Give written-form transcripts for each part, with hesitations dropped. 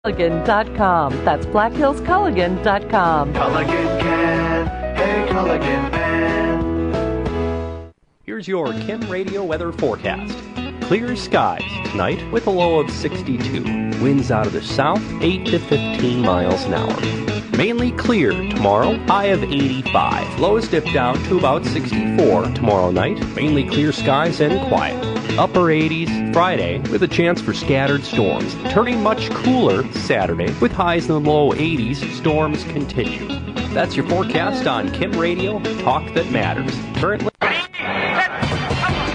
Culligan.com. That's blackhillsculligan.com. Culligan can, hey Culligan man. Here's your Kim Radio weather forecast. Clear skies tonight with a low of 62. Winds out of the south, 8 to 15 miles an hour. Mainly clear tomorrow, high of 85. Lows dip down to about 64 tomorrow night. Mainly clear skies and quiet. Upper 80s Friday with a chance for scattered storms. Turning much cooler Saturday with highs in the low 80s. Storms continue. That's your forecast on Kim Radio, talk that matters. Currently...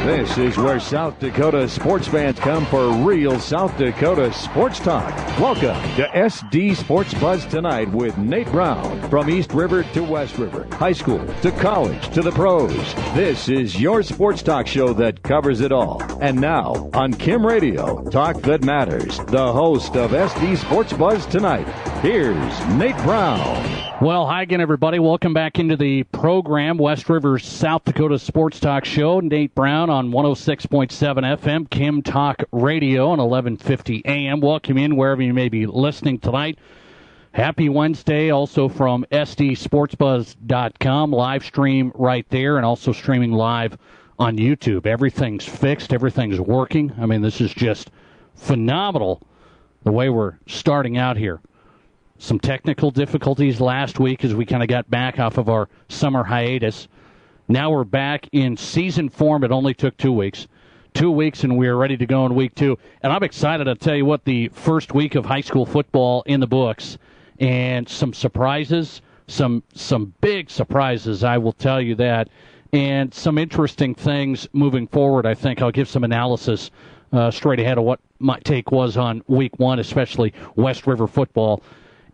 This is where South Dakota sports fans come for real South Dakota sports talk. Welcome to SD Sports Buzz Tonight with Nate Brown. From East River to West River, high school to college to the pros. This is your sports talk show that covers it all. And now, on Kim Radio, talk that matters. The host of SD Sports Buzz Tonight, here's Nate Brown. Well, hi again, everybody. Welcome back into the program, West River's South Dakota Sports Talk Show. Nate Brown on 106.7 FM, Kim Talk Radio on 1150 AM. Welcome in wherever you may be listening tonight. Happy Wednesday, also from SDSportsBuzz.com. Live stream right there and also streaming live on YouTube. Everything's fixed. Everything's working. I mean, this is just phenomenal the way we're starting out here. Some technical difficulties last week as we kind of got back off of our summer hiatus. Now we're back in season form. It only took 2 weeks. 2 weeks, and we're ready to go in week 2. And I'm excited to tell you what, the first week of high school football in the books. And some surprises, some big surprises, I will tell you that. And some interesting things moving forward, I think. I'll give some analysis straight ahead of what my take was on week 1, especially West River football.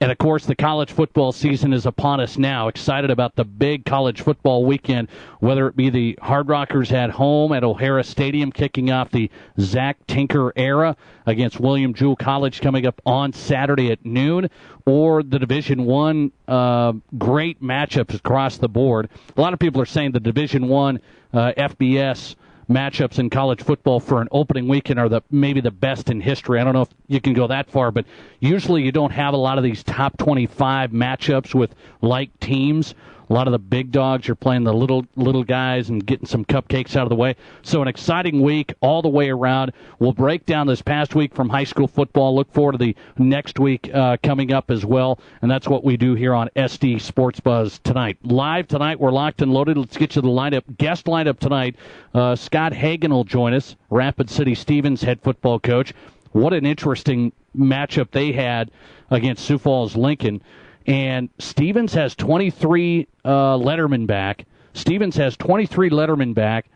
And, of course, the college football season is upon us now. Excited about the big college football weekend, whether it be the Hard Rockers at home at O'Hara Stadium kicking off the Zach Tinker era against William Jewell College coming up on Saturday at noon, or the Division I great matchups across the board. A lot of people are saying the Division I FBS matchups in college football for an opening weekend are maybe the best in history. I don't know if you can go that far, but usually you don't have a lot of these top 25 matchups with like teams. A lot of the big dogs are playing the little guys and getting some cupcakes out of the way. So an exciting week all the way around. We'll break down this past week from high school football. Look forward to the next week coming up as well. And that's what we do here on SD Sports Buzz tonight. Live tonight, we're locked and loaded. Let's get you the lineup. Guest lineup tonight. Scott Hagan will join us, Rapid City Stevens head football coach. What an interesting matchup they had against Sioux Falls Lincoln. And Stevens has 23 Letterman back. Stevens has 23 Letterman back.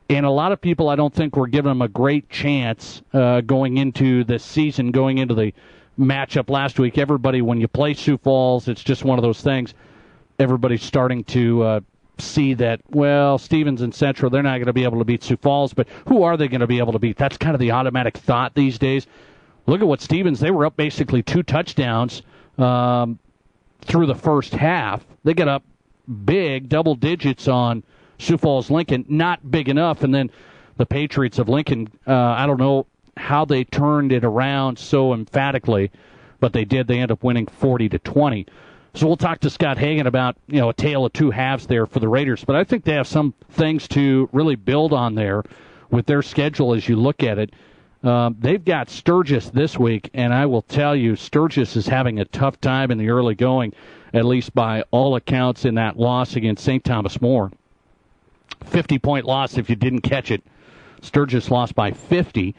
And a lot of people, I don't think, were giving them a great chance going into the season, going into the matchup last week. Everybody, when you play Sioux Falls, it's just one of those things. Everybody's starting to see that, well, Stevens and Central, they're not going to be able to beat Sioux Falls, but who are they going to be able to beat? That's kind of the automatic thought these days. Look at what Stevens, they were up basically 2 touchdowns through the first half. They got up big, double digits on Sioux Falls Lincoln, not big enough. And then the Patriots of Lincoln, I don't know how they turned it around so emphatically, but they did. They ended up winning 40-20. So we'll talk to Scott Hagan about, a tale of two halves there for the Raiders. But I think they have some things to really build on there with their schedule as you look at it. They've got Sturgis this week, and I will tell you, Sturgis is having a tough time in the early going, at least by all accounts in that loss against St. Thomas More. 50-point loss if you didn't catch it. Sturgis lost by 50,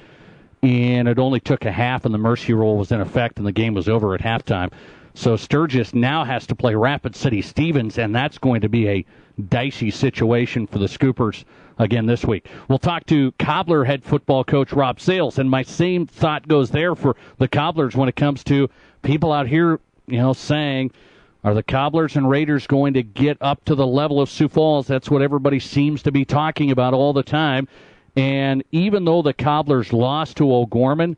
and it only took a half, and the mercy rule was in effect, and the game was over at halftime. So Sturgis now has to play Rapid City Stevens, and that's going to be a dicey situation for the Scoopers again this week. We'll talk to Cobbler head football coach Rob Sales, and my same thought goes there for the Cobblers when it comes to people out here, saying, are the Cobblers and Raiders going to get up to the level of Sioux Falls? That's what everybody seems to be talking about all the time. And even though the Cobblers lost to O'Gorman,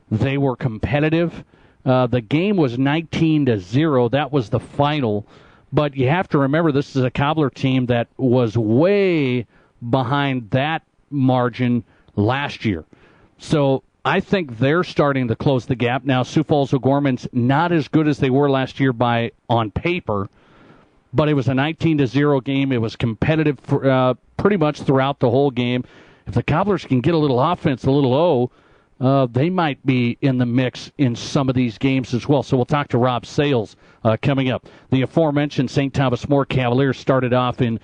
they were competitive. The game was 19-0. That was the final. But you have to remember, this is a Cobbler team that was way behind that margin last year. So I think they're starting to close the gap. Now, Sioux Falls O'Gorman's not as good as they were last year on paper, but it was a 19-0 game. It was competitive for, pretty much throughout the whole game. If the Cobblers can get a little offense, a little they might be in the mix in some of these games as well. So we'll talk to Rob Sales coming up. The aforementioned St. Thomas More Cavaliers started off in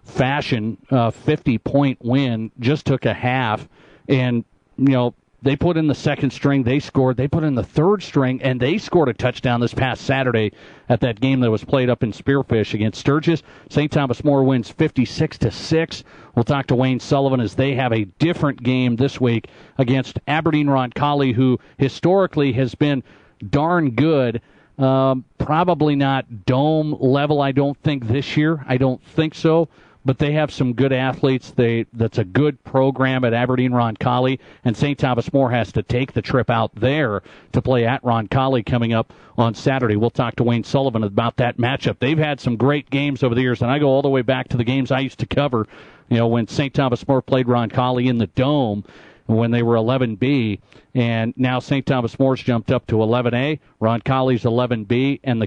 fashion, 50-point win, just took a half, and, they put in the second string, they scored. They put in the third string, and they scored a touchdown this past Saturday at that game that was played up in Spearfish against Sturgis. St. Thomas More wins 56-6. We'll talk to Wayne Sullivan as they have a different game this week against Aberdeen Roncalli, who historically has been darn good. Probably not dome level, I don't think, this year. I don't think so. But they have some good athletes. That's a good program at Aberdeen Roncalli, and St. Thomas More has to take the trip out there to play at Roncalli coming up on Saturday. We'll talk to Wayne Sullivan about that matchup. They've had some great games over the years, and I go all the way back to the games I used to cover, when St. Thomas More played Roncalli in the Dome when they were 11B, and now St. Thomas More's jumped up to 11A, Roncalli's 11B, and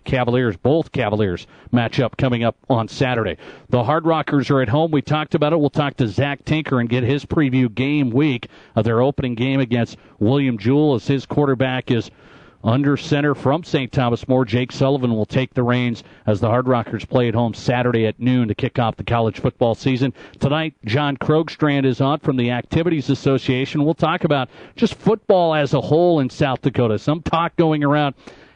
both Cavaliers match up coming up on Saturday. The Hard Rockers are at home. We talked about it. We'll talk to Zach Tinker and get his preview game week of their opening game against William Jewell as his quarterback is under center from St. Thomas More. Jake Sullivan will take the reins as the Hard Rockers play at home Saturday at noon to kick off the college football season. Tonight, John Krogstrand is on from the Activities Association. We'll talk about just football as a whole in South Dakota. Some talk going around,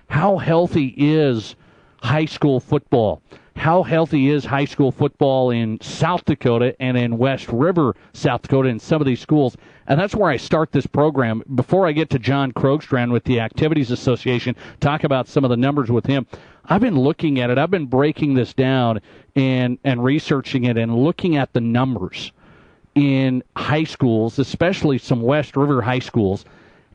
how healthy is high school football? How healthy is high school football in South Dakota and in West River, South Dakota, in some of these schools? And that's where I start this program. Before I get to John Krogstrand with the Activities Association, talk about some of the numbers with him. I've been looking at it. I've been breaking this down and researching it and looking at the numbers in high schools, especially some West River high schools.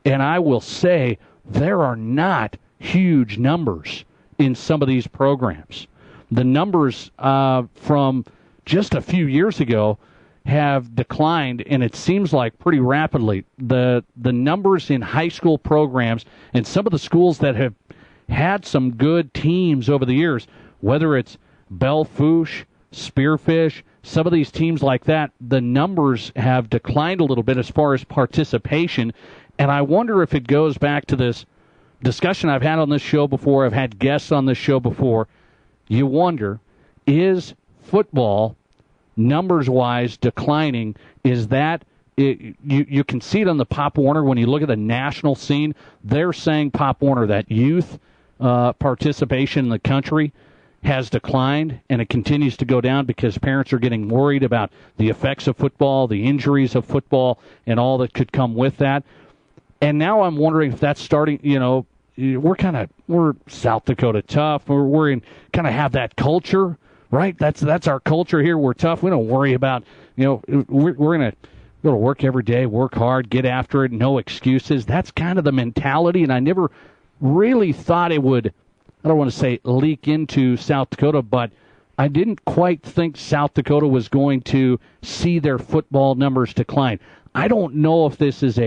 And I will say there are not huge numbers in some of these programs. The numbers from just a few years ago have declined, and it seems like pretty rapidly. The numbers in high school programs and some of the schools that have had some good teams over the years, whether it's Belle Fourche, Spearfish, some of these teams like that, the numbers have declined a little bit as far as participation, and I wonder if it goes back to this discussion I've had on this show before. I've had guests on this show before. You wonder, is football, numbers-wise, declining? Is that you can see it on the Pop Warner when you look at the national scene. They're saying Pop Warner that youth participation in the country has declined, and it continues to go down because parents are getting worried about the effects of football, the injuries of football, and all that could come with that. And now I'm wondering if that's starting, we're South Dakota tough. We're in kind of have that culture, right? That's our culture here. We're tough. We don't worry about, we're going to go to work every day, work hard, get after it, no excuses. That's kind of the mentality, and I never really thought it would, I don't want to say leak into South Dakota, but I didn't quite think South Dakota was going to see their football numbers decline. I don't know if this is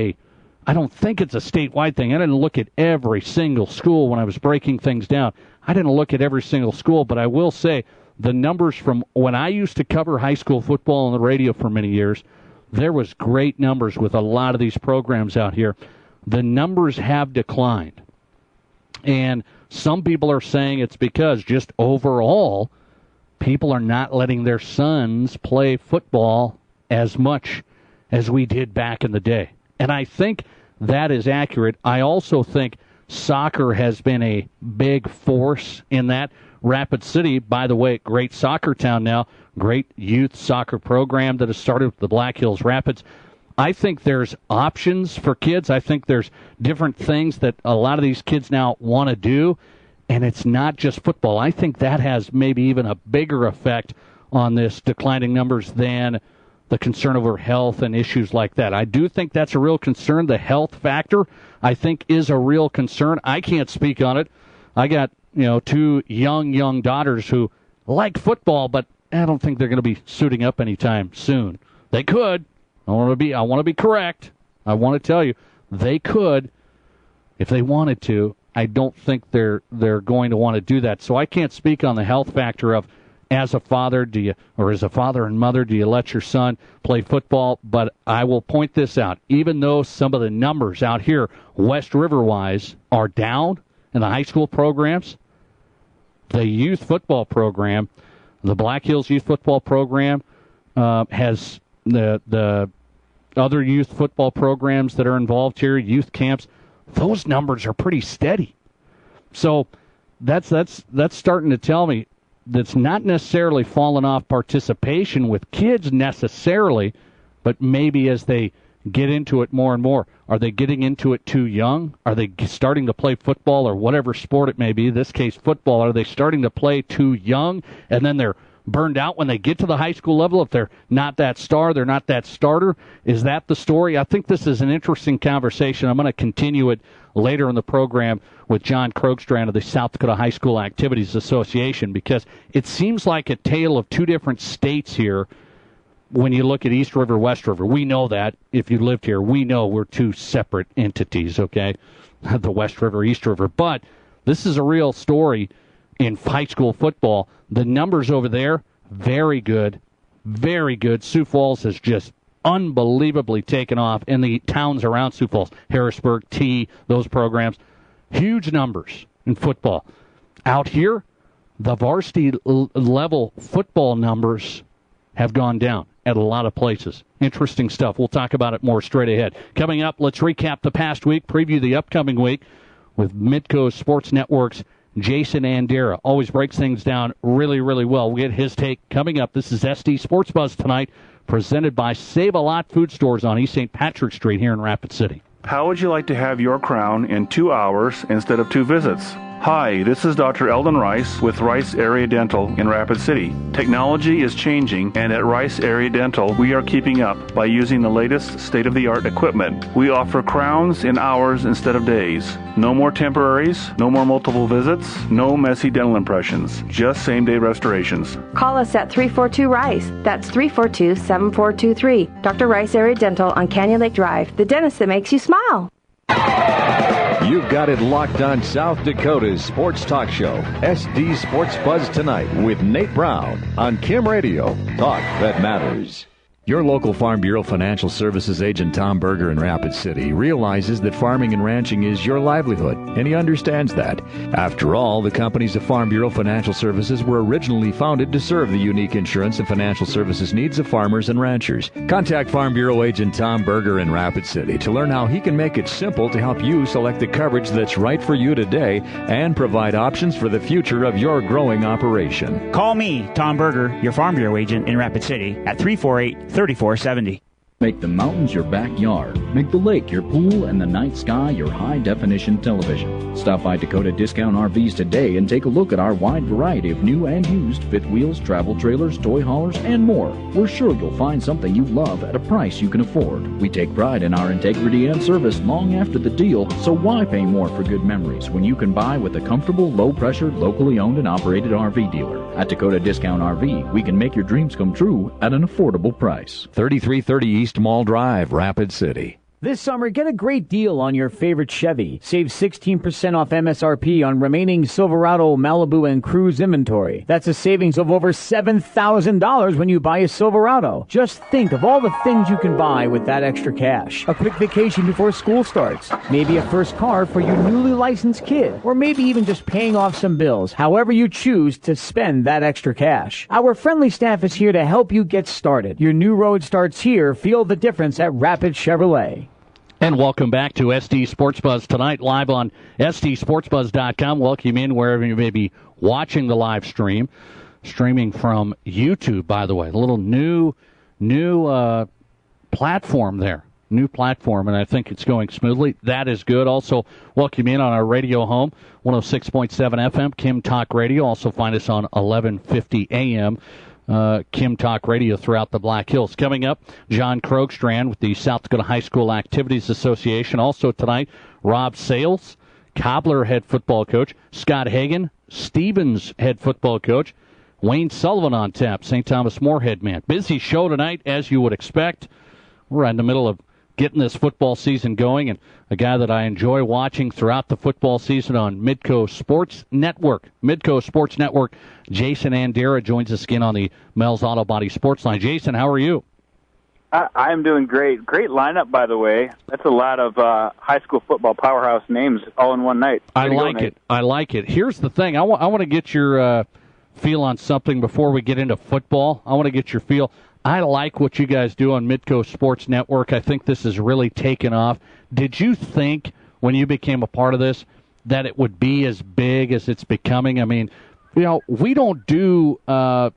I don't think it's a statewide thing. I didn't look at every single school when I was breaking things down. I didn't look at every single school, but I will say the numbers from when I used to cover high school football on the radio for many years, there was great numbers with a lot of these programs out here. The numbers have declined. And some people are saying it's because just overall, people are not letting their sons play football as much as we did back in the day. And I think that is accurate. I also think soccer has been a big force in that. Rapid City, by the way, great soccer town now, great youth soccer program that has started with the Black Hills Rapids. I think there's options for kids. I think there's different things that a lot of these kids now want to do, and it's not just football. I think that has maybe even a bigger effect on this declining numbers than the concern over health and issues like that. I do think that's a real concern. The health factor, I think, is a real concern. I can't speak on it. I got, two young daughters who like football, but I don't think they're going to be suiting up anytime soon. They could. I want to be correct. I want to tell you, They could, if they wanted to. I don't think they're going to want to do that. So I can't speak on the health factor of, as a father, as a father and mother, do you let your son play football? But I will point this out. Even though some of the numbers out here, West River-wise, are down in the high school programs, the youth football program, the Black Hills Youth Football Program, has the other youth football programs that are involved here, youth camps, those numbers are pretty steady. So that's starting to tell me that's not necessarily fallen off participation with kids necessarily, but maybe as they get into it more and more. Are they getting into it too young? Are they starting to play football or whatever sport it may be, in this case football, are they starting to play too young and then they're burned out when they get to the high school level? If they're not that star, they're not that starter. Is that the story? I think this is an interesting conversation. I'm going to continue it later in the program with John Krogstrand of the South Dakota High School Activities Association, because it seems like a tale of two different states here when you look at East River, West River. We know that. If you lived here, we know we're two separate entities, okay? The West River, East River. But this is a real story in high school football. The numbers over there, very good, very good. Sioux Falls has just unbelievably taken off in the towns around Sioux Falls, Harrisburg, T, those programs. Huge numbers in football. Out here, the varsity level football numbers have gone down at a lot of places. Interesting stuff. We'll talk about it more straight ahead. Coming up, let's recap the past week, preview the upcoming week with Midco Sports Network's Jason Andera. Always breaks things down really, really well. We'll get his take coming up. This is SD Sports Buzz tonight, presented by Save a Lot Food Stores on East St. Patrick Street here in Rapid City. How would you like to have your crown in 2 hours instead of 2 visits? Hi, this is Dr. Eldon Rice with Rice Area Dental in Rapid City. Technology is changing, and at Rice Area Dental, we are keeping up by using the latest state-of-the-art equipment. We offer crowns in hours instead of days. No more temporaries, no more multiple visits, no messy dental impressions, just same-day restorations. Call us at 342-RICE. That's 342-7423. Dr. Rice Area Dental on Canyon Lake Drive, the dentist that makes you smile. You've got it locked on South Dakota's sports talk show, SD Sports Buzz Tonight with Nate Brown on Kim Radio. Talk that matters. Your local Farm Bureau Financial Services agent Tom Berger in Rapid City realizes that farming and ranching is your livelihood, and he understands that. After all, the companies of Farm Bureau Financial Services were originally founded to serve the unique insurance and financial services needs of farmers and ranchers. Contact Farm Bureau agent Tom Berger in Rapid City to learn how he can make it simple to help you select the coverage that's right for you today and provide options for the future of your growing operation. Call me, Tom Berger, your Farm Bureau agent in Rapid City at 348-3470. Make the mountains your backyard. Make the lake your pool and the night sky your high-definition television. Stop by Dakota Discount RVs today and take a look at our wide variety of new and used fifth wheels, travel trailers, toy haulers, and more. We're sure you'll find something you love at a price you can afford. We take pride in our integrity and service long after the deal, so why pay more for good memories when you can buy with a comfortable, low-pressure, locally owned and operated RV dealer? At Dakota Discount RV, we can make your dreams come true at an affordable price. 3330 East Mall Drive, Rapid City. This summer, get a great deal on your favorite Chevy. Save 16% off MSRP on remaining Silverado, Malibu, and Cruze inventory. That's a savings of over $7,000 when you buy a Silverado. Just think of all the things you can buy with that extra cash. A quick vacation before school starts. Maybe a first car for your newly licensed kid. Or maybe even just paying off some bills. However you choose to spend that extra cash. Our friendly staff is here to help you get started. Your new road starts here. Feel the difference at Rapid Chevrolet. And welcome back to SD Sports Buzz tonight, live on SDSportsBuzz.com. Welcome in wherever you may be watching the live stream. Streaming from YouTube, by the way. A little new platform there. New platform, and I think it's going smoothly. That is good. Also, welcome in on our radio home, 106.7 FM, Kim Talk Radio. Also find us on 1150 AM. Kim Talk Radio throughout the Black Hills. Coming up, John Krogstrand with the South Dakota High School Activities Association. Also tonight, Rob Sales, Cobbler head football coach, Scott Hagan, Stevens head football coach, Wayne Sullivan on tap, St. Thomas More head man. Busy show tonight, as you would expect. We're right in the middle of getting this football season going, and a guy that I enjoy watching throughout the football season on Midco Sports Network. Midco Sports Network, Jason Andera joins us again on the Mel's Auto Body Sports Line. Jason, how are you? I'm doing great. Great lineup, by the way. That's a lot of high school football powerhouse names all in one night. I like it. I like it. Here's the thing. I want to get your feel on something before we get into football. I want to get your feel. I like what you guys do on Midco Sports Network. I think this has really taken off. Did you think when you became a part of this that it would be as big as it's becoming? I mean, we don't do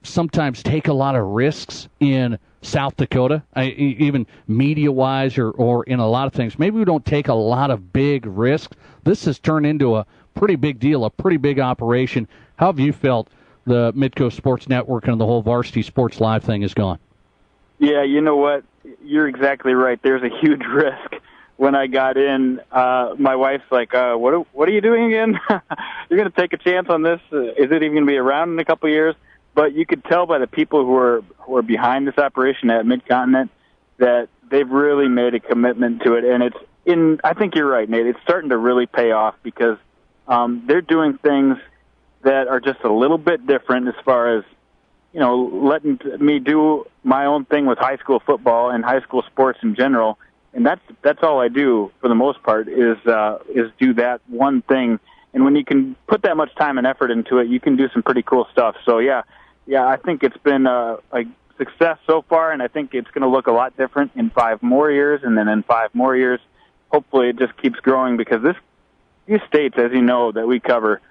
sometimes take a lot of risks in South Dakota, even media-wise or in a lot of things. Maybe we don't take a lot of big risks. This has turned into a pretty big deal, a pretty big operation. How have you felt the Midco Sports Network and the whole Varsity Sports Live thing has gone? Yeah, you know what? You're exactly right. There's a huge risk. When I got in, my wife's like, what are you doing again? You're going to take a chance on this? Is it even going to be around in a couple of years? But you could tell by the people who are behind this operation at Mid-Continent that they've really made a commitment to it. And I think you're right, Nate. It's starting to really pay off because they're doing things that are just a little bit different as far as, letting me do my own thing with high school football and high school sports in general. And that's all I do for the most part is do that one thing. And when you can put that much time and effort into it, you can do some pretty cool stuff. So yeah, I think it's been a success so far, and I think it's going to look a lot different in 5 more years, and then in 5 more years, hopefully it just keeps growing because these states, as you know, that we cover,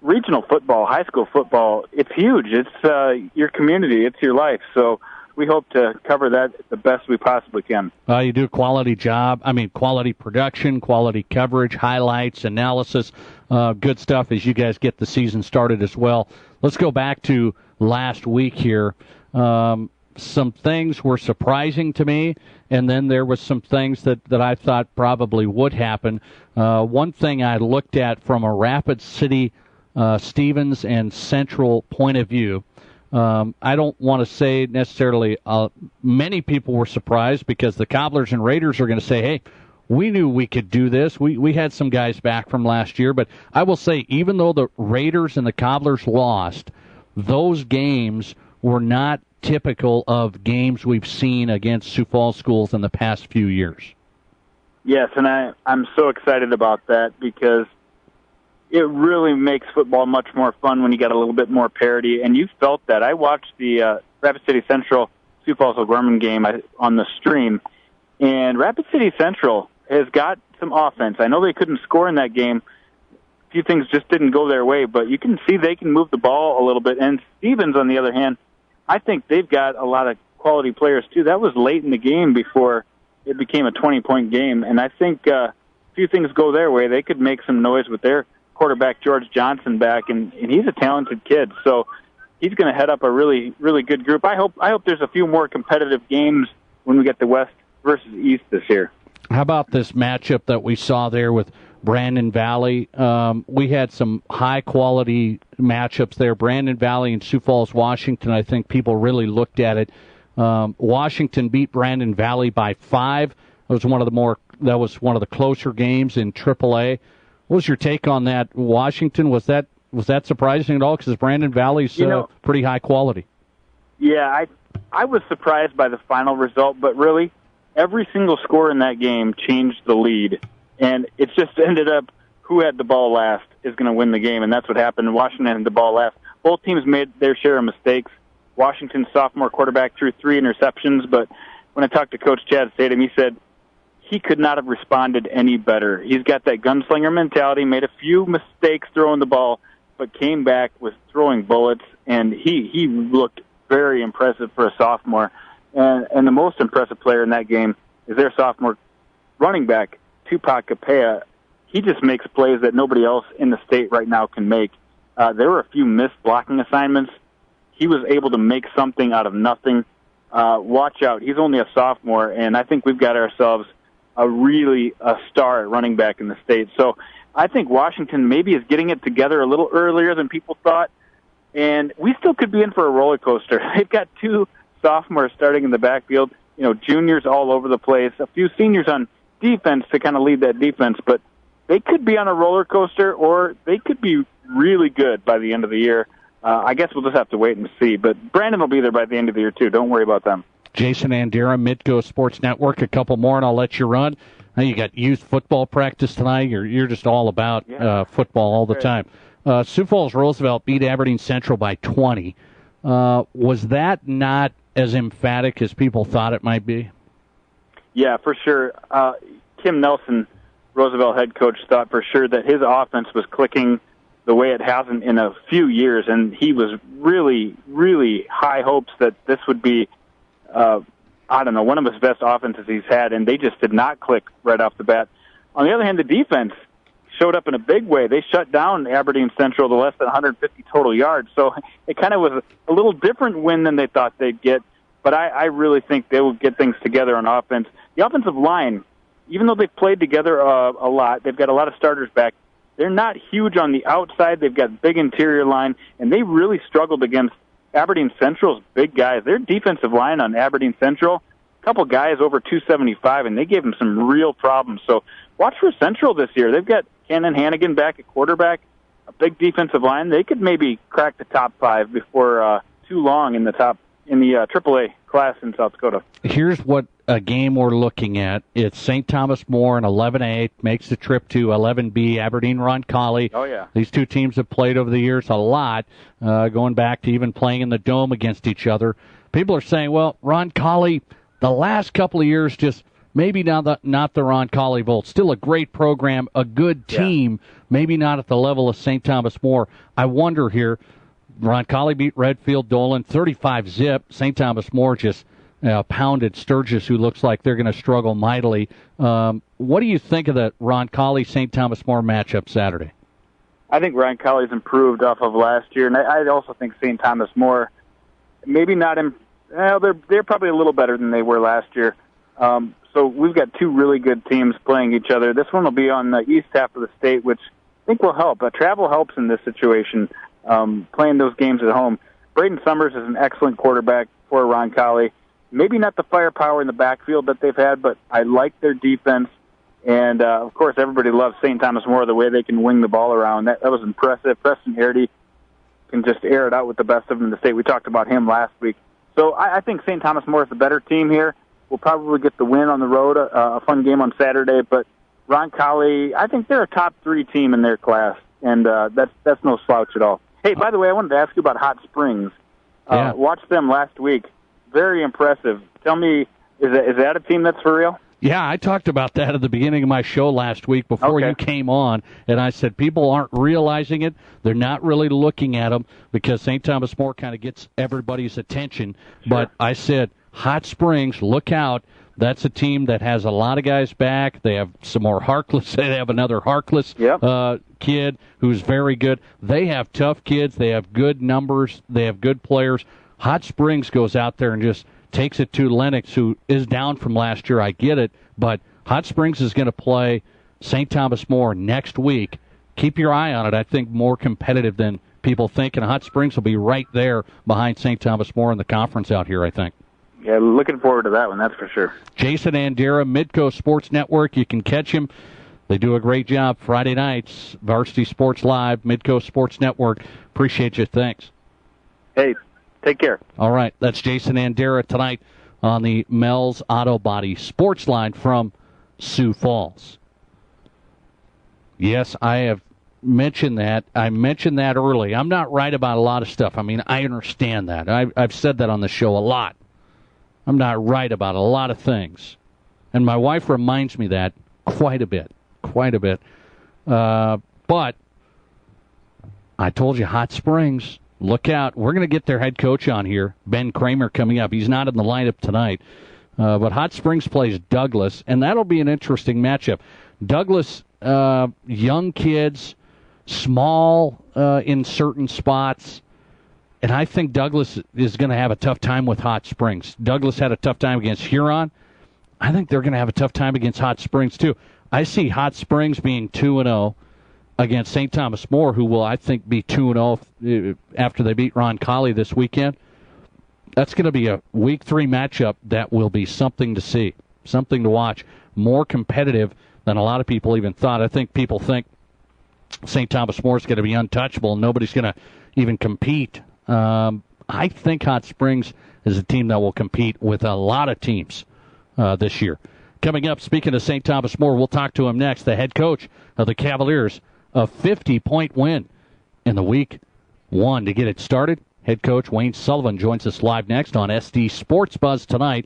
regional football, high school football, it's huge. It's your community. It's your life. So we hope to cover that the best we possibly can. You do a quality job. I mean, quality production, quality coverage, highlights, analysis, good stuff as you guys get the season started as well. Let's go back to last week here. Some things were surprising to me, and then there was some things that I thought probably would happen. One thing I looked at from a Rapid City, Stevens, and Central point of view, I don't want to say necessarily many people were surprised because the Cobblers and Raiders are going to say, hey, we knew we could do this. We had some guys back from last year, but I will say even though the Raiders and the Cobblers lost, those games were not typical of games we've seen against Sioux Falls schools in the past few years. Yes, and I'm so excited about that because it really makes football much more fun when you got a little bit more parity, and you felt that. I watched the Rapid City Central Sioux Falls O'Gorman game on the stream, and Rapid City Central has got some offense. I know they couldn't score in that game. A few things just didn't go their way, but you can see they can move the ball a little bit. And Stevens, on the other hand, I think they've got a lot of quality players, too. That was late in the game before it became a 20-point game, and I think a few things go their way. They could make some noise with their quarterback George Johnson back, and he's a talented kid, so he's going to head up a really, really good group. I hope there's a few more competitive games when we get the West versus East this year. How about this matchup that we saw there with Brandon Valley? We had some high-quality matchups there. Brandon Valley and Sioux Falls, Washington, I think people really looked at it. Washington beat Brandon Valley by 5. That was one of the closer games in AAA. What was your take on that? Washington, was that surprising at all? Because Brandon Valley's pretty high quality. Yeah, I was surprised by the final result, but really, every single score in that game changed the lead, and it just ended up who had the ball last is going to win the game, and that's what happened. Washington had the ball last. Both teams made their share of mistakes. Washington's sophomore quarterback threw 3 interceptions, but when I talked to Coach Chad Statham, he said he could not have responded any better. He's got that gunslinger mentality, made a few mistakes throwing the ball, but came back with throwing bullets, and he looked very impressive for a sophomore. And the most impressive player in that game is their sophomore running back, Tupac Capea. He just makes plays that nobody else in the state right now can make. There were a few missed blocking assignments. He was able to make something out of nothing. Watch out. He's only a sophomore, and I think we've got ourselves a star at running back in the state. So I think Washington maybe is getting it together a little earlier than people thought, and we still could be in for a roller coaster. They've got 2 sophomores starting in the backfield. juniors all over the place, a few seniors on defense to kind of lead that defense, but they could be on a roller coaster or they could be really good by the end of the year. I guess we'll just have to wait and see. But Brandon will be there by the end of the year, too. Don't worry about them. Jason Andera, Midco Sports Network. A couple more, and I'll let you run. Now you got youth football practice tonight. You're just all about football all the time. Sioux Falls Roosevelt beat Aberdeen Central by 20. Was that not as emphatic as people thought it might be? Yeah, for sure. Kim Nelson, Roosevelt head coach, thought for sure that his offense was clicking the way it hasn't in a few years, and he was really, really high hopes that this would be, one of his best offenses he's had, and they just did not click right off the bat. On the other hand, the defense showed up in a big way. They shut down Aberdeen Central to less than 150 total yards, so it kind of was a little different win than they thought they'd get, but I really think they will get things together on offense. The offensive line, even though they've played together a lot, they've got a lot of starters back, they're not huge on the outside. They've got big interior line, and they really struggled against Aberdeen Central's big guys. Their defensive line on Aberdeen Central, a couple guys over 275, and they gave them some real problems. So watch for Central this year. They've got Cannon Hannigan back at quarterback, a big defensive line. They could maybe crack the top 5 before too long in the AAA class in South Dakota. Here's what a game we're looking at. It's St. Thomas More and 11A makes the trip to 11B, Aberdeen Roncalli. Oh, yeah. These two teams have played over the years a lot, going back to even playing in the Dome against each other. People are saying, well, Roncalli, the last couple of years, just maybe not the Roncalli Volt. Still a great program, a good team, maybe not at the level of St. Thomas More. I wonder here, Roncalli beat Redfield Dolan 35-zip. St. Thomas More just pounded Sturgis, who looks like they're going to struggle mightily. What do you think of the Roncalli-St. Thomas More matchup Saturday? I think Roncalli's improved off of last year, and I also think St. Thomas More, maybe not they're probably a little better than they were last year. So we've got two really good teams playing each other. This one will be on the east half of the state, which I think will help. Travel helps in this situation, playing those games at home. Braden Summers is an excellent quarterback for Roncalli. Maybe not the firepower in the backfield that they've had, but I like their defense. And, of course, everybody loves St. Thomas More, the way they can wing the ball around. That was impressive. Preston Hardy can just air it out with the best of them in the state. We talked about him last week. So I think St. Thomas More is the better team here. We'll probably get the win on the road, a fun game on Saturday. But Roncalli, I think they're a top 3 team in their class, and that's no slouch at all. Hey, by the way, I wanted to ask you about Hot Springs. Watched them last week. Very impressive. Tell me, is that a team that's for real? Yeah, I talked about that at the beginning of my show last week before you came on, and I said people aren't realizing it. They're not really looking at them because St. Thomas More kind of gets everybody's attention. Sure. But I said, Hot Springs, look out. That's a team that has a lot of guys back. They have some more Harkless. They have another Harkless kid who's very good. They have tough kids. They have good numbers. They have good players. Hot Springs goes out there and just takes it to Lennox, who is down from last year. I get it, but Hot Springs is going to play St. Thomas More next week. Keep your eye on it. I think more competitive than people think, and Hot Springs will be right there behind St. Thomas More in the conference out here, I think. Yeah, looking forward to that one, that's for sure. Jason Andera, Midco Sports Network. You can catch him. They do a great job Friday nights. Varsity Sports Live, Midco Sports Network. Appreciate you. Thanks. Hey, take care. All right, that's Jason Andera tonight on the Mel's Auto Body Sports Line from Sioux Falls. Yes, I have mentioned that. I mentioned that early. I'm not right about a lot of stuff. I mean, I understand that. I've said that on the show a lot. I'm not right about a lot of things. And my wife reminds me that quite a bit. But I told you, Hot Springs, look out. We're going to get their head coach on here, Ben Kramer, coming up. He's not in the lineup tonight. But Hot Springs plays Douglas, and that'll be an interesting matchup. Douglas, young kids, small in certain spots. And I think Douglas is going to have a tough time with Hot Springs. Douglas had a tough time against Huron. I think they're going to have a tough time against Hot Springs, too. I see Hot Springs being 2-0 against St. Thomas More, who will, I think, be 2-0 after they beat Roncalli this weekend. That's going to be a Week 3 matchup that will be something to see, something to watch. More competitive than a lot of people even thought. I think people think St. Thomas More is going to be untouchable and nobody's going to even compete. I think Hot Springs is a team that will compete with a lot of teams this year. Coming up, speaking of St. Thomas More, we'll talk to him next, the head coach of the Cavaliers. A 50-point win in the Week 1 to get it started. Head coach Wayne Sullivan joins us live next on SD Sports Buzz tonight,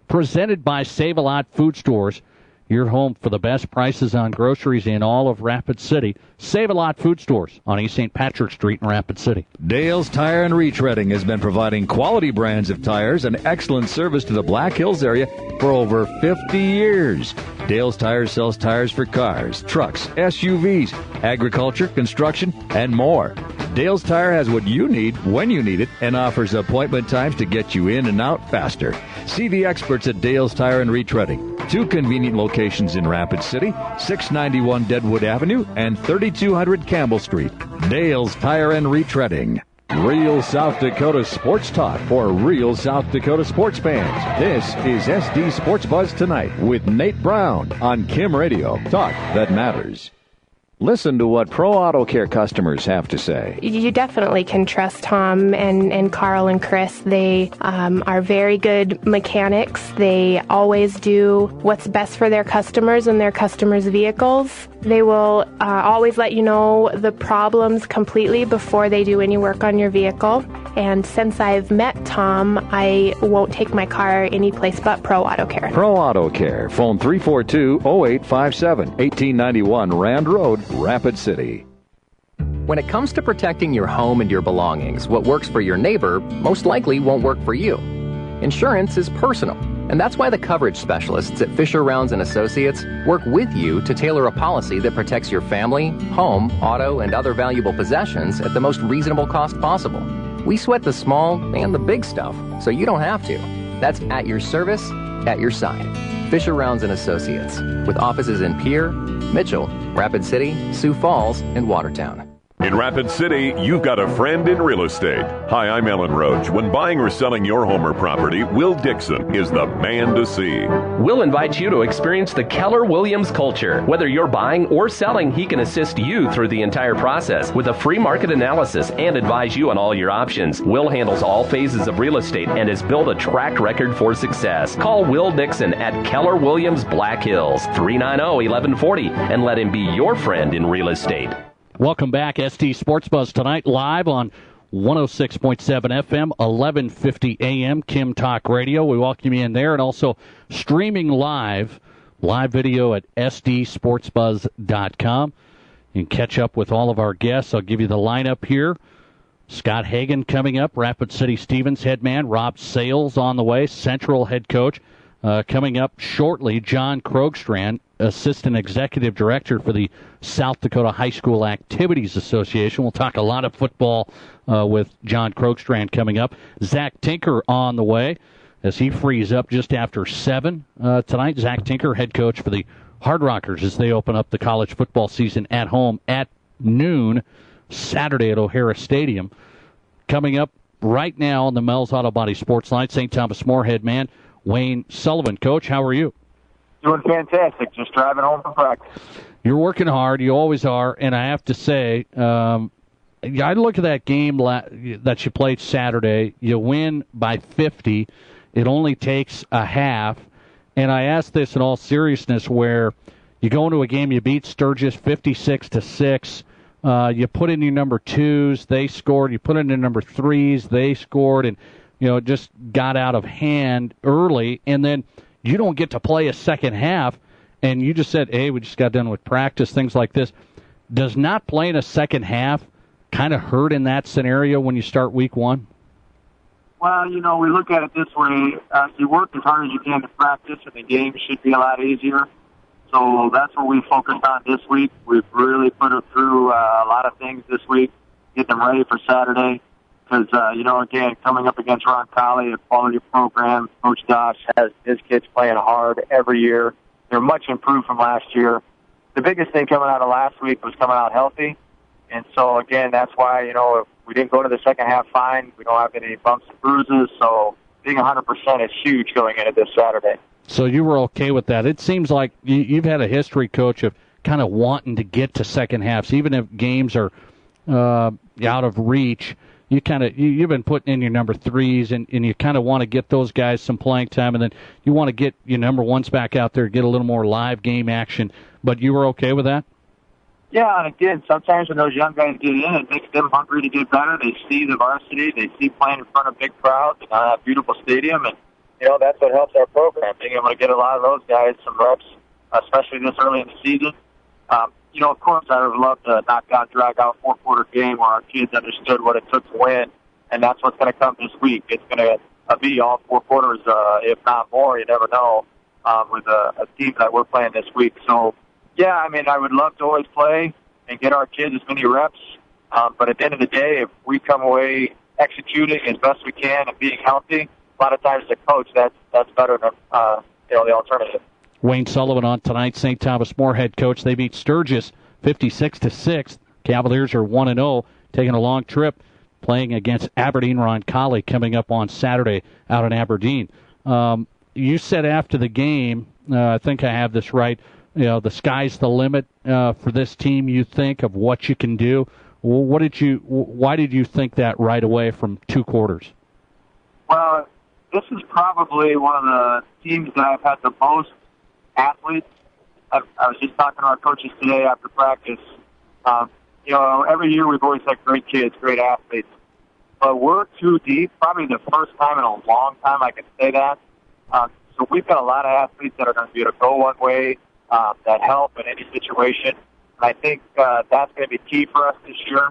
presented by Save-A-Lot Food Stores. Your home for the best prices on groceries in all of Rapid City. Save-A-Lot Food Stores on East St. Patrick Street in Rapid City. Dale's Tire and Retreading has been providing quality brands of tires and excellent service to the Black Hills area for over 50 years. Dale's Tire sells tires for cars, trucks, SUVs, agriculture, construction, and more. Dale's Tire has what you need when you need it and offers appointment times to get you in and out faster. See the experts at Dale's Tire and Retreading. 2 convenient locations in Rapid City, 691 Deadwood Avenue and 3200 Campbell Street. Dale's Tire and Retreading. Real South Dakota sports talk for real South Dakota sports fans. This is SD Sports Buzz Tonight with Nate Brown on Kim Radio. Talk that matters. Listen to what Pro Auto Care customers have to say. You definitely can trust Tom and Carl and Chris. They are very good mechanics. They always do what's best for their customers and their customers' vehicles. They will always let you know the problems completely before they do any work on your vehicle. And since I've met Tom, I won't take my car anyplace but Pro Auto Care. Pro Auto Care. Phone 342-0857, 1891 Rand Road, Rapid City. When it comes to protecting your home and your belongings, what works for your neighbor most likely won't work for you. Insurance is personal, and that's why the coverage specialists at Fisher Rounds & Associates work with you to tailor a policy that protects your family, home, auto, and other valuable possessions at the most reasonable cost possible. We sweat the small and the big stuff, so you don't have to. That's at your service, at your side. Fisher Rounds & Associates, with offices in Pierre, Mitchell, Rapid City, Sioux Falls, and Watertown. In Rapid City, you've got a friend in real estate. Hi, I'm Ellen Roach. When buying or selling your home or property, Will Dixon is the man to see. Will invites you to experience the Keller Williams culture. Whether you're buying or selling, he can assist you through the entire process with a free market analysis and advise you on all your options. Will handles all phases of real estate and has built a track record for success. Call Will Dixon at Keller Williams Black Hills, 390-1140, and let him be your friend in real estate. Welcome back, SD Sports Buzz tonight, live on 106.7 FM, 1150 AM, Kim Talk Radio. We welcome you in there, and also streaming live video at sdsportsbuzz.com. You can catch up with all of our guests. I'll give you the lineup here. Scott Hagan coming up, Rapid City Stevens head man, Rob Sales on the way, Central head coach. Coming up shortly, John Krogstrand, Assistant Executive Director for the South Dakota High School Activities Association. We'll talk a lot of football with John Krogstrand coming up. Zach Tinker on the way as he frees up just after 7 tonight. Zach Tinker, head coach for the Hard Rockers, as they open up the college football season at home at noon Saturday at O'Hara Stadium. Coming up right now on the Mel's Auto Body Sports Line, St. Thomas More head man Wayne Sullivan. Coach, how are you? Doing fantastic. Just driving home from practice. You're working hard. You always are. And I have to say, I look at that game that you played Saturday. You win by 50. It only takes a half. And I ask this in all seriousness, where you go into a game, you beat Sturgis 56-6. You put in your number 2s, they scored. You put in your number 3s, they scored. And it just got out of hand early, and then you don't get to play a second half, and you just said, hey, we just got done with practice, things like this. Does not playing a second half kind of hurt in that scenario when you start week 1? Well, we look at it this way. You work as hard as you can to practice, and the game should be a lot easier. So that's what we focused on this week. We've really put it through a lot of things this week, get them ready for Saturday. Because, again, coming up against Ron Colley, a quality program, Coach Dosh has his kids playing hard every year. They're much improved from last year. The biggest thing coming out of last week was coming out healthy. And so, again, that's why, We didn't go to the second half fine. We don't have any bumps and bruises, so being 100% is huge going into this Saturday. So you were okay with that. It seems like you've had a history, Coach, of kind of wanting to get to second halves, even if games are out of reach. You've been putting in your number threes, and you kind of want to get those guys some playing time, and then you want to get your number ones back out there, get a little more live game action. But you were okay with that? Yeah, and again, sometimes when those young guys get in, it makes them hungry to get better. They see the varsity, they see playing in front of big crowds and a beautiful stadium, and that's what helps our program, being able to get a lot of those guys some reps, especially this early in the season. Of course, I would love to knock out, drag out 4-quarter game where our kids understood what it took to win, and that's what's going to come this week. It's going to be all 4 quarters, if not more. You never know with a team that we're playing this week. So, yeah, I would love to always play and get our kids as many reps, but at the end of the day, if we come away executing as best we can and being healthy, a lot of times as a coach, that's better than the alternative. Wayne Sullivan on tonight, St. Thomas More head coach. They beat Sturgis 56-6. Cavaliers are 1-0, taking a long trip, playing against Aberdeen Roncalli coming up on Saturday out in Aberdeen. You said after the game, I think I have this right, the sky's the limit for this team. You think of what you can do. Why did you think that right away from 2 quarters? Well, this is probably one of the teams that I've had the most athletes. I was just talking to our coaches today after practice. Every year we've always had great kids, great athletes, but we're too deep. Probably the first time in a long time I can say that. So we've got a lot of athletes that are going to be able to go one way, that help in any situation. And I think that's going to be key for us this year.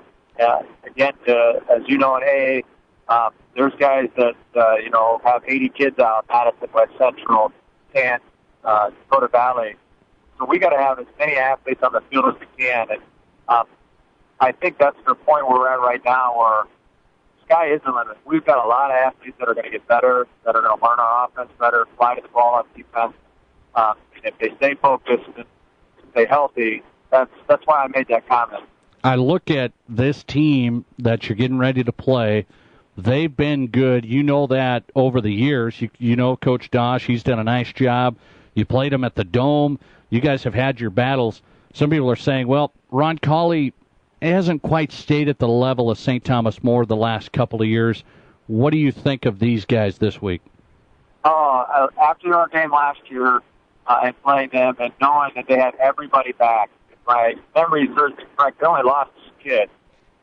Again, as you know, in AA, there's guys that have 80 kids out, Madison, West Central, Kent, Dakota Valley. So we got to have as many athletes on the field as we can. And I think that's the point where we're at right now, where sky is the limit. We've got a lot of athletes that are going to get better, that are going to learn our offense better, fly to the ball on defense. And if they stay focused and stay healthy, that's why I made that comment. I look at this team that you're getting ready to play. They've been good. You know that over the years. You know Coach Dosh. He's done a nice job. You played him at the Dome. You guys have had your battles. Some people are saying, well, Roncalli hasn't quite stayed at the level of St. Thomas More the last couple of years. What do you think of these guys this week? After our game last year and playing them and knowing that they had everybody back, if my memory serves me correct, they only lost this kid.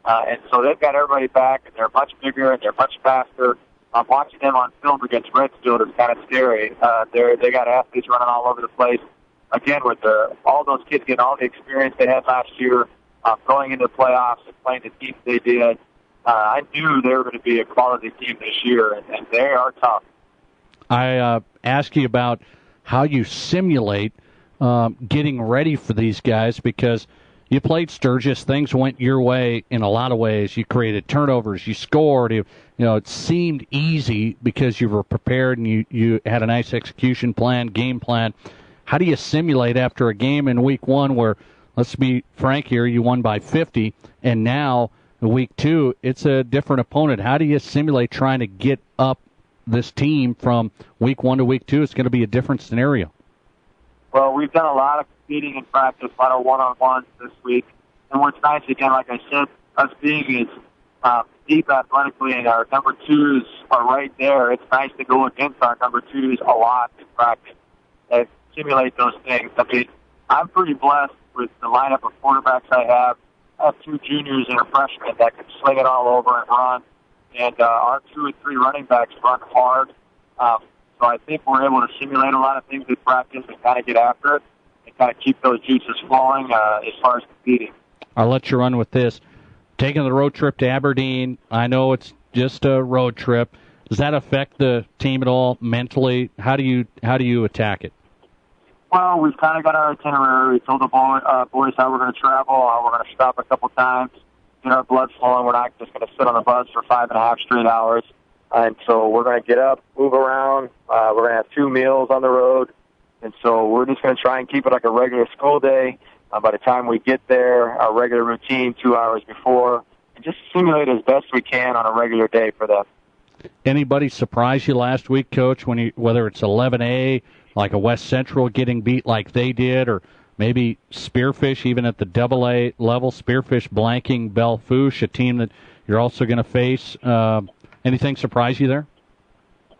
And so they've got everybody back, and they're much bigger, and they're much faster. Watching them on film against Redfield is kind of scary. They got athletes running all over the place. Again, with all those kids getting all the experience they had last year, going into the playoffs and playing the teams they did, I knew they were going to be a quality team this year, and they are tough. I ask you about how you simulate getting ready for these guys, because you played Sturgis. Things went your way in a lot of ways. You created turnovers. You scored. It seemed easy because you were prepared and you had a nice execution plan, game plan. How do you simulate after a game in week 1 where, let's be frank here, you won by 50, and now in week 2 it's a different opponent? How do you simulate trying to get up this team from week 1 to week 2? It's going to be a different scenario. Well, we've done a lot of competing in practice, a lot of one-on-ones this week. And what's nice, again, like I said, us being as deep athletically, and our number 2s are right there. It's nice to go against our number 2s a lot in practice and simulate those things. I'm pretty blessed with the lineup of quarterbacks I have. I have 2 juniors and a freshman that can sling it all over and run. And our 2 and 3 running backs run hard. So I think we're able to simulate a lot of things in practice and kind of get after it and kind of keep those juices flowing as far as competing. I'll let you run with this. Taking the road trip to Aberdeen, I know it's just a road trip. Does that affect the team at all mentally? How do you attack it? Well, we've kind of got our itinerary. We told the boys how we're going to travel, how we're going to stop a couple times, get our blood flowing. We're not just going to sit on the bus for 5.5 straight hours. And so we're going to get up, move around. We're going to have 2 meals on the road. And so we're just going to try and keep it like a regular school day. By the time we get there, our regular routine 2 hours before, just simulate as best we can on a regular day for them. Anybody surprise you last week, Coach, whether it's 11A, like a West Central getting beat like they did, or maybe Spearfish even at the AA level, Spearfish blanking Belle-Fourche, a team that you're also going to face? Anything surprise you there?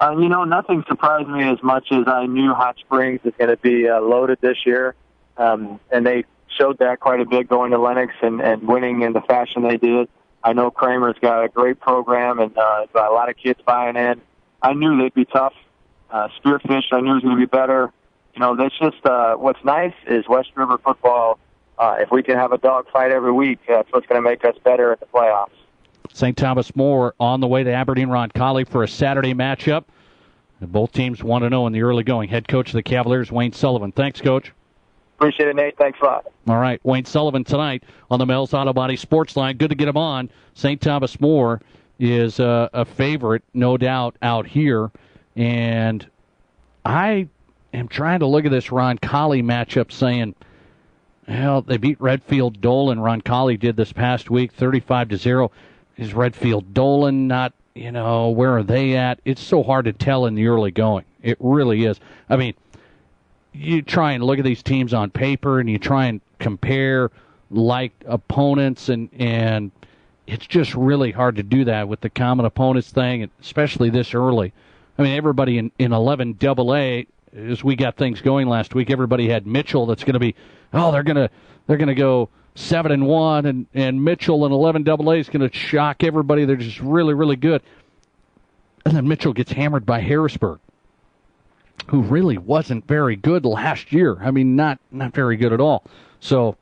Nothing surprised me as much as I knew Hot Springs is going to be loaded this year. And they showed that quite a bit going to Lennox and winning in the fashion they did. I know Kramer's got a great program and a lot of kids buying in. I knew they'd be tough. Spearfish, I knew was going to be better. That's just what's nice is West River football. If we can have a dogfight every week, that's what's going to make us better at the playoffs. St. Thomas More on the way to Aberdeen-Roncalli for a Saturday matchup. Both teams 1-0 in the early going. Head coach of the Cavaliers, Wayne Sullivan. Thanks, Coach. Appreciate it, Nate. Thanks a lot. All right, Wayne Sullivan tonight on the Mel's Auto Body Sports Line. Good to get him on. St. Thomas More is a favorite, no doubt, out here. And I am trying to look at this Roncalli matchup saying, well, they beat Redfield Dolan. Roncalli did this past week, 35-0. Is Redfield Dolan not, where are they at? It's so hard to tell in the early going. It really is. I mean, you try and look at these teams on paper and you try and compare like opponents, and it's just really hard to do that with the common opponents thing, especially this early. I mean, everybody in 11 AA, as we got things going last week, everybody had Mitchell that's going to be, they're going to go 7-1, and Mitchell in 11 AA is going to shock everybody. They're just really, really good. And then Mitchell gets hammered by Harrisburg, who really wasn't very good last year. I mean, not very good at all. So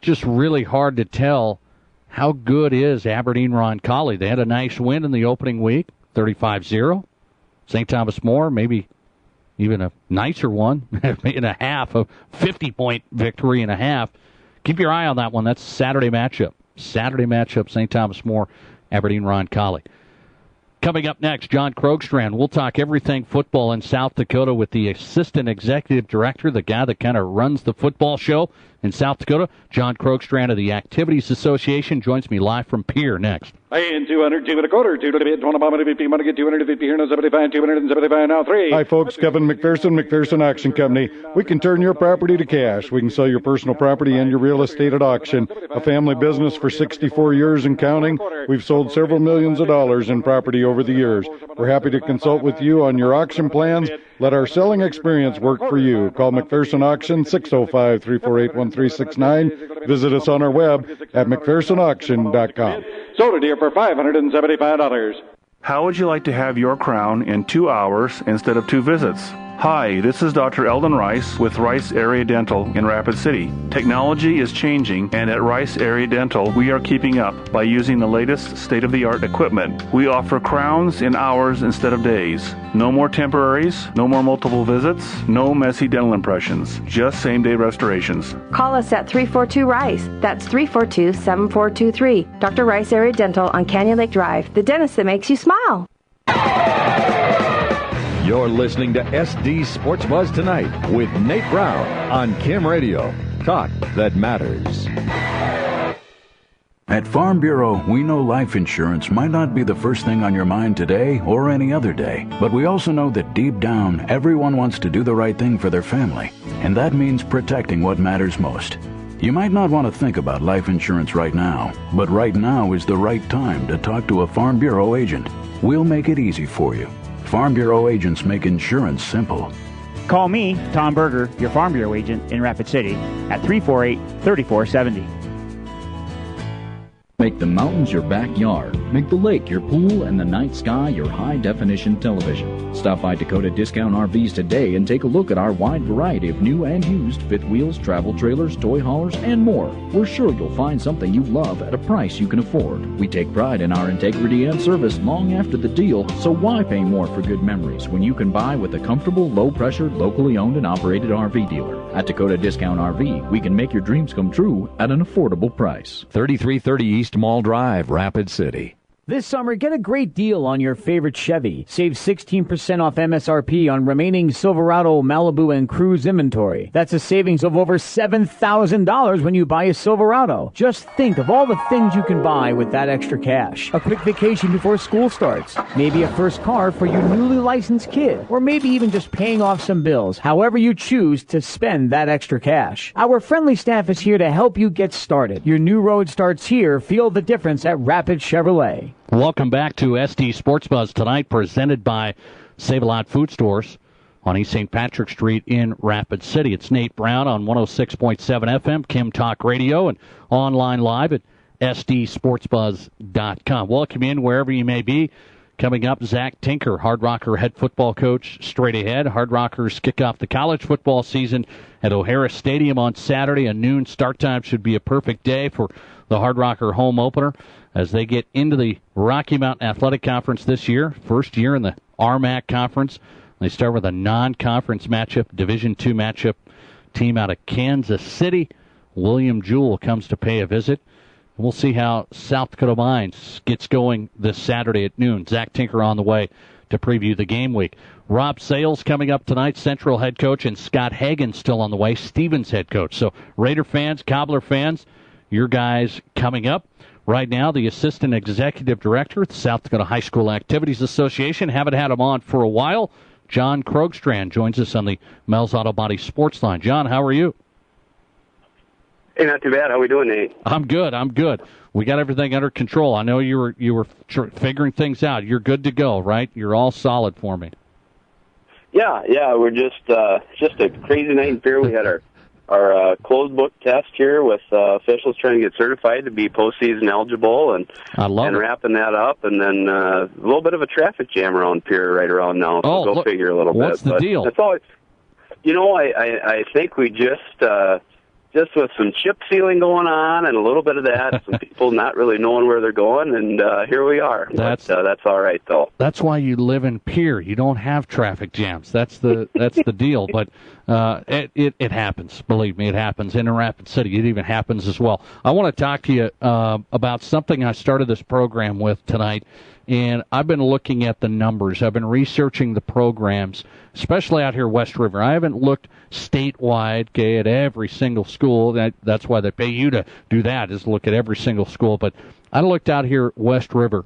just really hard to tell how good is Aberdeen-Roncalli. They had a nice win in the opening week, 35-0. St. Thomas More, maybe even a nicer one, and a half, a 50-point victory and a half. Keep your eye on that one. That's Saturday matchup. St. Thomas More, Aberdeen-Roncalli. Coming up next, John Krogstrand. We'll talk everything football in South Dakota with the assistant executive director, the guy that kind of runs the football show in South Dakota. John Krogstrand of the Activities Association joins me live from Pierre next. Paying 200, 2 and a quarter, 2 to the bid, 20 bomb to 50, want to get 250 here, now 75, 275, now 3. Hi, folks. Kevin McPherson Auction Company. We can turn your property to cash. We can sell your personal property and your real estate at auction. A family business for 64 years and counting. We've sold several millions of dollars in property over the years. We're happy to consult with you on your auction plans. Let our selling experience work for you. Call McPherson Auction, 605-348-1369. Visit us on our web at McPhersonAuction.com. Sold it here for $575. How would you like to have your crown in 2 hours instead of 2 visits? Hi, this is Dr. Eldon Rice with Rice Area Dental in Rapid City. Technology is changing, and at Rice Area Dental, we are keeping up by using the latest state-of-the-art equipment. We offer crowns in hours instead of days. No more temporaries, no more multiple visits, no messy dental impressions, just same-day restorations. Call us at 342-RICE. That's 342-7423. Dr. Rice Area Dental on Canyon Lake Drive, the dentist that makes you smile. You're listening to SD Sports Buzz Tonight with Nate Brown on Kim Radio. Talk that matters. At Farm Bureau, we know life insurance might not be the first thing on your mind today or any other day, but we also know that deep down, everyone wants to do the right thing for their family, and that means protecting what matters most. You might not want to think about life insurance right now, but right now is the right time to talk to a Farm Bureau agent. We'll make it easy for you. Farm Bureau agents make insurance simple. Call me, Tom Berger, your Farm Bureau agent in Rapid City, at 348-3470. Make the mountains your backyard. Make the lake your pool and the night sky your high-definition television. Stop by Dakota Discount RVs today and take a look at our wide variety of new and used fifth wheels, travel trailers, toy haulers, and more. We're sure you'll find something you love at a price you can afford. We take pride in our integrity and service long after the deal, so why pay more for good memories when you can buy with a comfortable, low-pressure, locally owned and operated RV dealer? At Dakota Discount RV, we can make your dreams come true at an affordable price. 3330 East Mall Drive, Rapid City. This summer, get a great deal on your favorite Chevy. Save 16% off MSRP on remaining Silverado, Malibu, and Cruise inventory. That's a savings of over $7,000 when you buy a Silverado. Just think of all the things you can buy with that extra cash. A quick vacation before school starts. Maybe a first car for your newly licensed kid. Or maybe even just paying off some bills. However you choose to spend that extra cash. Our friendly staff is here to help you get started. Your new road starts here. Feel the difference at Rapid Chevrolet. Welcome back to SD Sports Buzz tonight, presented by Save-A-Lot Food Stores on East St. Patrick Street in Rapid City. It's Nate Brown on 106.7 FM, Kim Talk Radio, and online live at SDSportsBuzz.com. Welcome in wherever you may be. Coming up, Zach Tinker, Hard Rocker head football coach, straight ahead. Hard Rockers kick off the college football season at O'Hara Stadium on Saturday. A noon start time should be a perfect day for the Hard Rocker home opener as they get into the Rocky Mountain Athletic Conference this year. First year in the RMAC Conference. They start with a non-conference matchup, Division II matchup. Team out of Kansas City. William Jewell comes to pay a visit. We'll see how South Dakota Mines gets going this Saturday at noon. Zach Tinker on the way to preview the game week. Rob Sales coming up tonight, Central head coach, and Scott Hagan still on the way, Stevens head coach. So Raider fans, Cobbler fans, your guys coming up. Right now, the assistant executive director at the South Dakota High School Activities Association. Haven't had him on for a while. John Krogstrand joins us on the Mel's Auto Body Sports Line. John, how are you? Hey, not too bad. How are we doing, Nate? I'm good. We got everything under control. I know you were figuring things out. You're good to go, right? You're all solid for me. Yeah. We're just a crazy night in Pierre. We had our closed book test here with officials trying to get certified to be postseason eligible, and wrapping that up, and then a little bit of a traffic jam around Pierre right around now. So go figure a little bit. What's the deal? That's all. I think we just with some chip sealing going on and a little bit of that, some people not really knowing where they're going, and here we are. That's all right, though. That's why you live in Pierre. You don't have traffic jams. That's the deal. But it happens. Believe me, it happens in Rapid City. It even happens as well. I want to talk to you about something I started this program with tonight. And I've been looking at the numbers. I've been researching the programs, especially out here West River. I haven't looked statewide, at every single school. That's why they pay you to do that, is look at every single school. But I looked out here West River.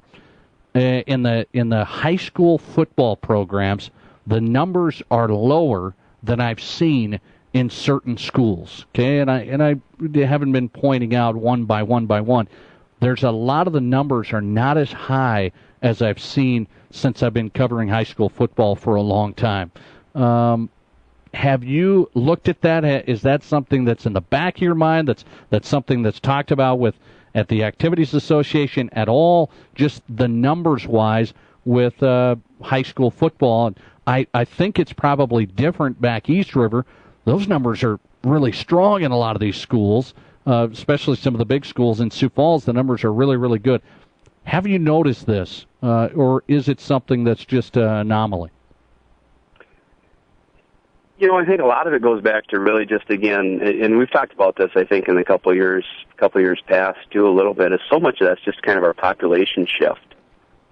In the high school football programs, the numbers are lower than I've seen in certain schools. Okay, and I haven't been pointing out one by one. There's a lot of the numbers are not as high as I've seen since I've been covering high school football for a long time. Have you looked at that? Is that something that's in the back of your mind? That's something that's talked about at the Activities Association at all? Just the numbers wise with high school football. And I think it's probably different back East River. Those numbers are really strong in a lot of these schools. Especially some of the big schools in Sioux Falls, the numbers are really, really good. Have you noticed this, or is it something that's just an anomaly? I think a lot of it goes back to really just, again, and we've talked about this, I think, in a couple of years past, too, a little bit, is so much of that's just kind of our population shift.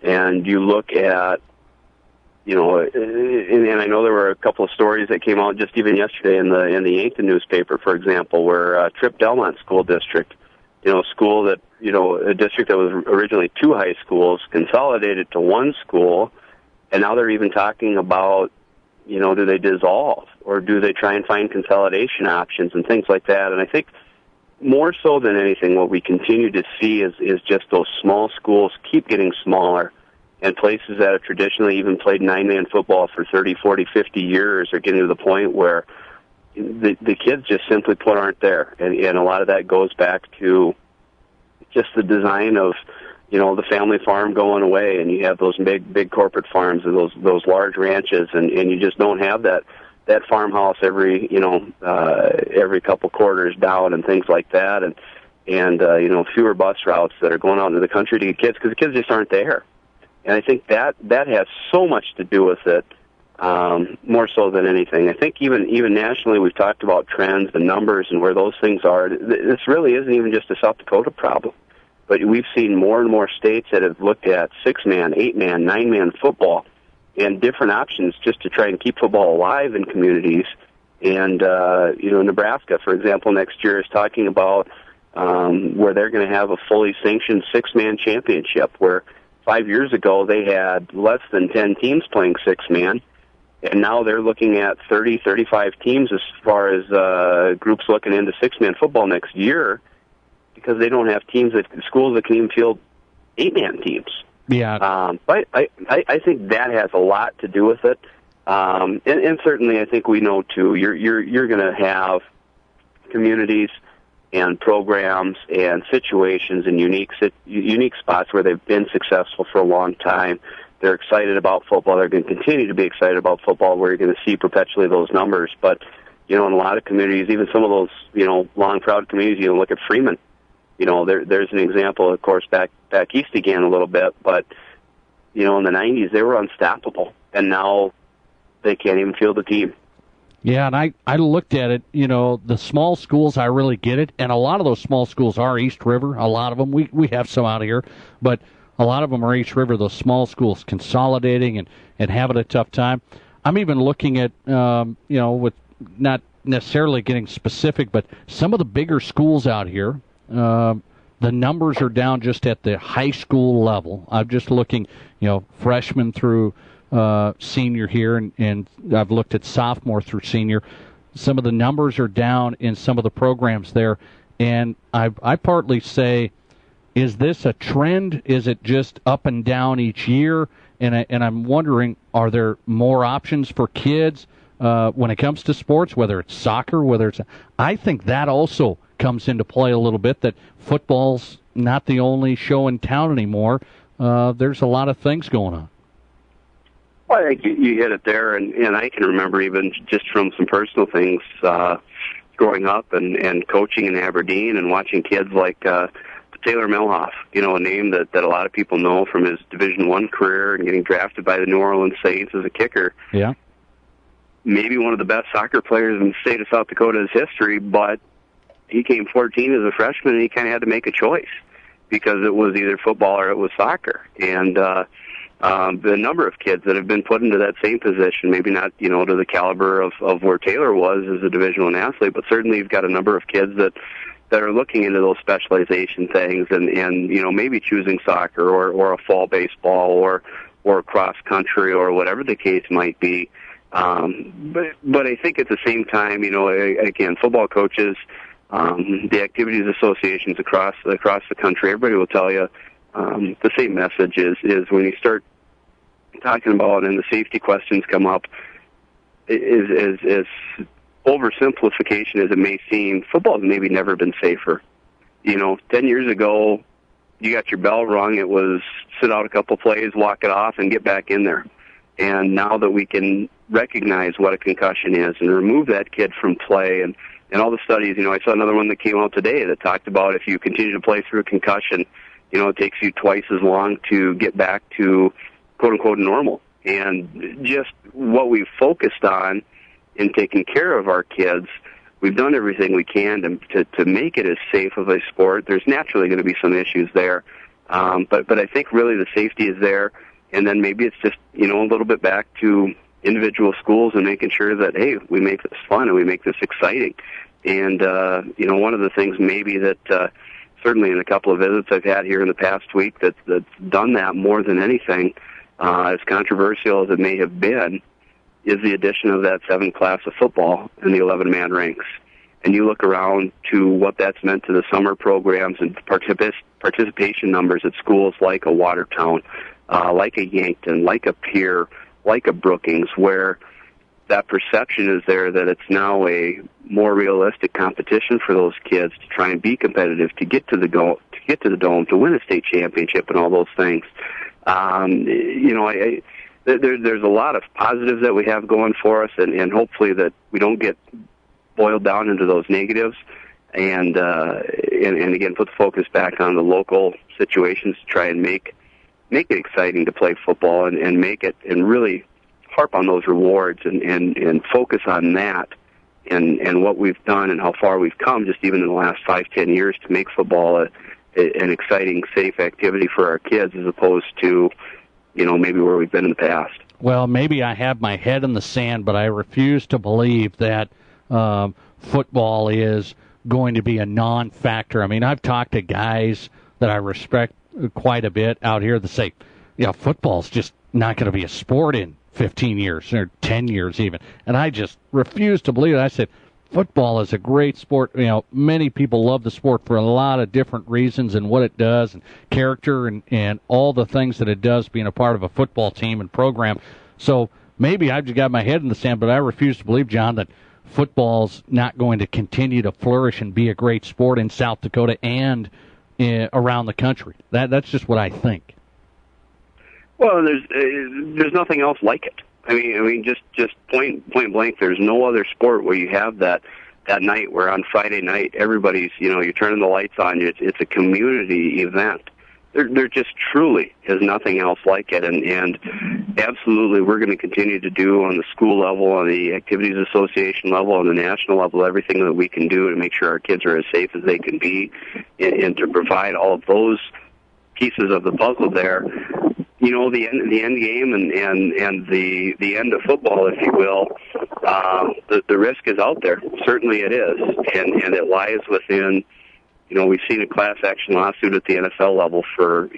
And you look at, and I know there were a couple of stories that came out just even yesterday in the Yankton newspaper, for example, where Tripp Delmont School District, a district that was originally two high schools, consolidated to one school, and now they're even talking about, do they dissolve or do they try and find consolidation options and things like that? And I think more so than anything, what we continue to see is just those small schools keep getting smaller. And places that have traditionally even played 9-man football for 30, 40, 50 years are getting to the point where the kids just simply aren't there. And a lot of that goes back to just the design of, the family farm going away, and you have those big corporate farms and those large ranches, and you just don't have that farmhouse every couple quarters down and things like that, and fewer bus routes that are going out into the country to get kids because the kids just aren't there. And I think that has so much to do with it, more so than anything. I think even nationally we've talked about trends, the numbers, and where those things are. This really isn't even just a South Dakota problem. but we've seen more and more states that have looked at 6-man, 8-man, 9-man football and different options just to try and keep football alive in communities. And, Nebraska, for example, next year is talking about where they're going to have a fully sanctioned 6-man championship, where 5 years ago they had less than 10 teams playing 6-man, and now they're looking at 30, 35 teams as far as groups looking into 6-man football next year, because they don't have schools that can even field 8-man teams. Yeah. But I think that has a lot to do with it. And certainly I think we know too, you're going to have communities and programs and situations and unique spots where they've been successful for a long time. They're excited about football. They're going to continue to be excited about football, where you're going to see perpetually those numbers. But, in a lot of communities, even some of those, long, proud communities, look at Freeman. There's an example, of course, back east again a little bit, but, in the 90s, they were unstoppable, and now they can't even field a team. Yeah, and I looked at it, the small schools, I really get it, and a lot of those small schools are East River, a lot of them. We have some out here, but a lot of them are East River, those small schools consolidating and having a tough time. I'm even looking at, with not necessarily getting specific, but some of the bigger schools out here, the numbers are down just at the high school level. I'm just looking, freshman through senior here, and I've looked at sophomore through senior. Some of the numbers are down in some of the programs there, and I partly say, is this a trend? Is it just up and down each year? And I'm wondering, are there more options for kids when it comes to sports, whether it's soccer, I think that also comes into play a little bit, that football's not the only show in town anymore. There's a lot of things going on. Well, I think you hit it there, and I can remember even just from some personal things growing up and coaching in Aberdeen and watching kids like Taylor Milhoff, a name that a lot of people know from his Division I career and getting drafted by the New Orleans Saints as a kicker. Yeah. Maybe one of the best soccer players in the state of South Dakota's history, but he came 14 as a freshman, and he kind of had to make a choice because it was either football or it was soccer. And the number of kids that have been put into that same position, maybe not, to the caliber of where Taylor was as a Division I athlete, but certainly you've got a number of kids that are looking into those specialization things and maybe choosing soccer or a fall baseball or cross country or whatever the case might be. But I think at the same time, again, football coaches, the activities associations across the country, everybody will tell you the same message is when you start talking about and the safety questions come up, is oversimplification as it may seem, football's maybe never been safer. 10 years ago, you got your bell rung, it was sit out a couple plays, walk it off, and get back in there. And now that we can recognize what a concussion is and remove that kid from play and all the studies, I saw another one that came out today that talked about if you continue to play through a concussion, it takes you twice as long to get back to quote-unquote normal. And just what we've focused on in taking care of our kids, we've done everything we can to make it as safe of a sport. There's naturally going to be some issues there. But I think really the safety is there. And then maybe it's just, a little bit back to individual schools and making sure that, hey, we make this fun and we make this exciting. And, one of the things maybe that certainly in a couple of visits I've had here in the past week that's done that more than anything, as controversial as it may have been, is the addition of that 7th class of football in the 11-man ranks. And you look around to what that's meant to the summer programs and participation numbers at schools like a Watertown, like a Yankton, like a Pierre, like a Brookings, where that perception is there that it's now a more realistic competition for those kids to try and be competitive, to get to the dome, to win a state championship, and all those things. There's a lot of positives that we have going for us, and hopefully that we don't get boiled down into those negatives, and again put the focus back on the local situations to try and make it exciting to play football and make it and really harp on those rewards and focus on that and what we've done and how far we've come just even in the last 5-10 years to make football an exciting, safe activity for our kids as opposed to, maybe where we've been in the past. Well, maybe I have my head in the sand, but I refuse to believe that football is going to be a non-factor. I mean, I've talked to guys that I respect quite a bit out here that say, football's just not going to be a sport in 15 years or 10 years even. And I just refuse to believe it. I said, football is a great sport. Many people love the sport for a lot of different reasons and what it does and character and all the things that it does being a part of a football team and program. So maybe I've just got my head in the sand, but I refuse to believe, John, that football's not going to continue to flourish and be a great sport in South Dakota and around the country. That's just what I think. Well, there's nothing else like it. I mean, just point blank. There's no other sport where you have that night where on Friday night everybody's you're turning the lights on. It's a community event. There just truly is nothing else like it, and absolutely we're going to continue to do on the school level, on the Activities Association level, on the national level, everything that we can do to make sure our kids are as safe as they can be, and to provide all of those pieces of the puzzle there. The end game and the end of football, if you will, the risk is out there. Certainly it is, and it lies within. We've seen a class action lawsuit at the NFL level for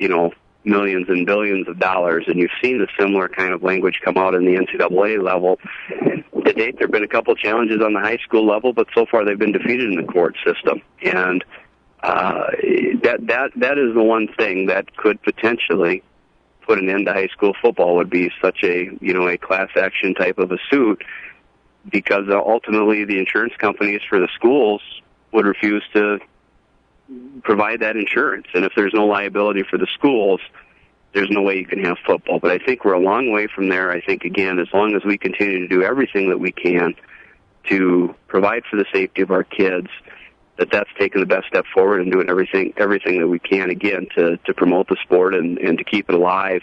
millions and billions of dollars, and you've seen a similar kind of language come out in the NCAA level. To date, there have been a couple challenges on the high school level, but so far they've been defeated in the court system, and that is the one thing that could potentially put an end to high school football, would be such a class action type of a suit, because ultimately the insurance companies for the schools would refuse to provide that insurance. And if there's no liability for the schools, there's no way you can have football. But I think we're a long way from there. I think, again, as long as we continue to do everything that we can to provide for the safety of our kids, that's taking the best step forward and doing everything that we can, again, to promote the sport and to keep it alive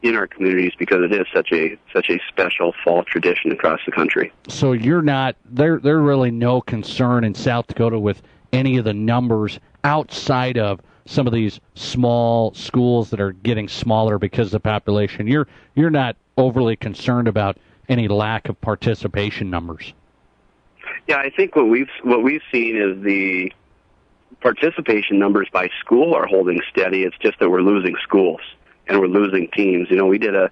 in our communities, because it is such a special fall tradition across the country. So you're not there really no concern in South Dakota with any of the numbers outside of some of these small schools that are getting smaller because of the population. You're not overly concerned about any lack of participation numbers. Yeah, I think what we've seen is the participation numbers by school are holding steady. It's just that we're losing schools and we're losing teams. We did a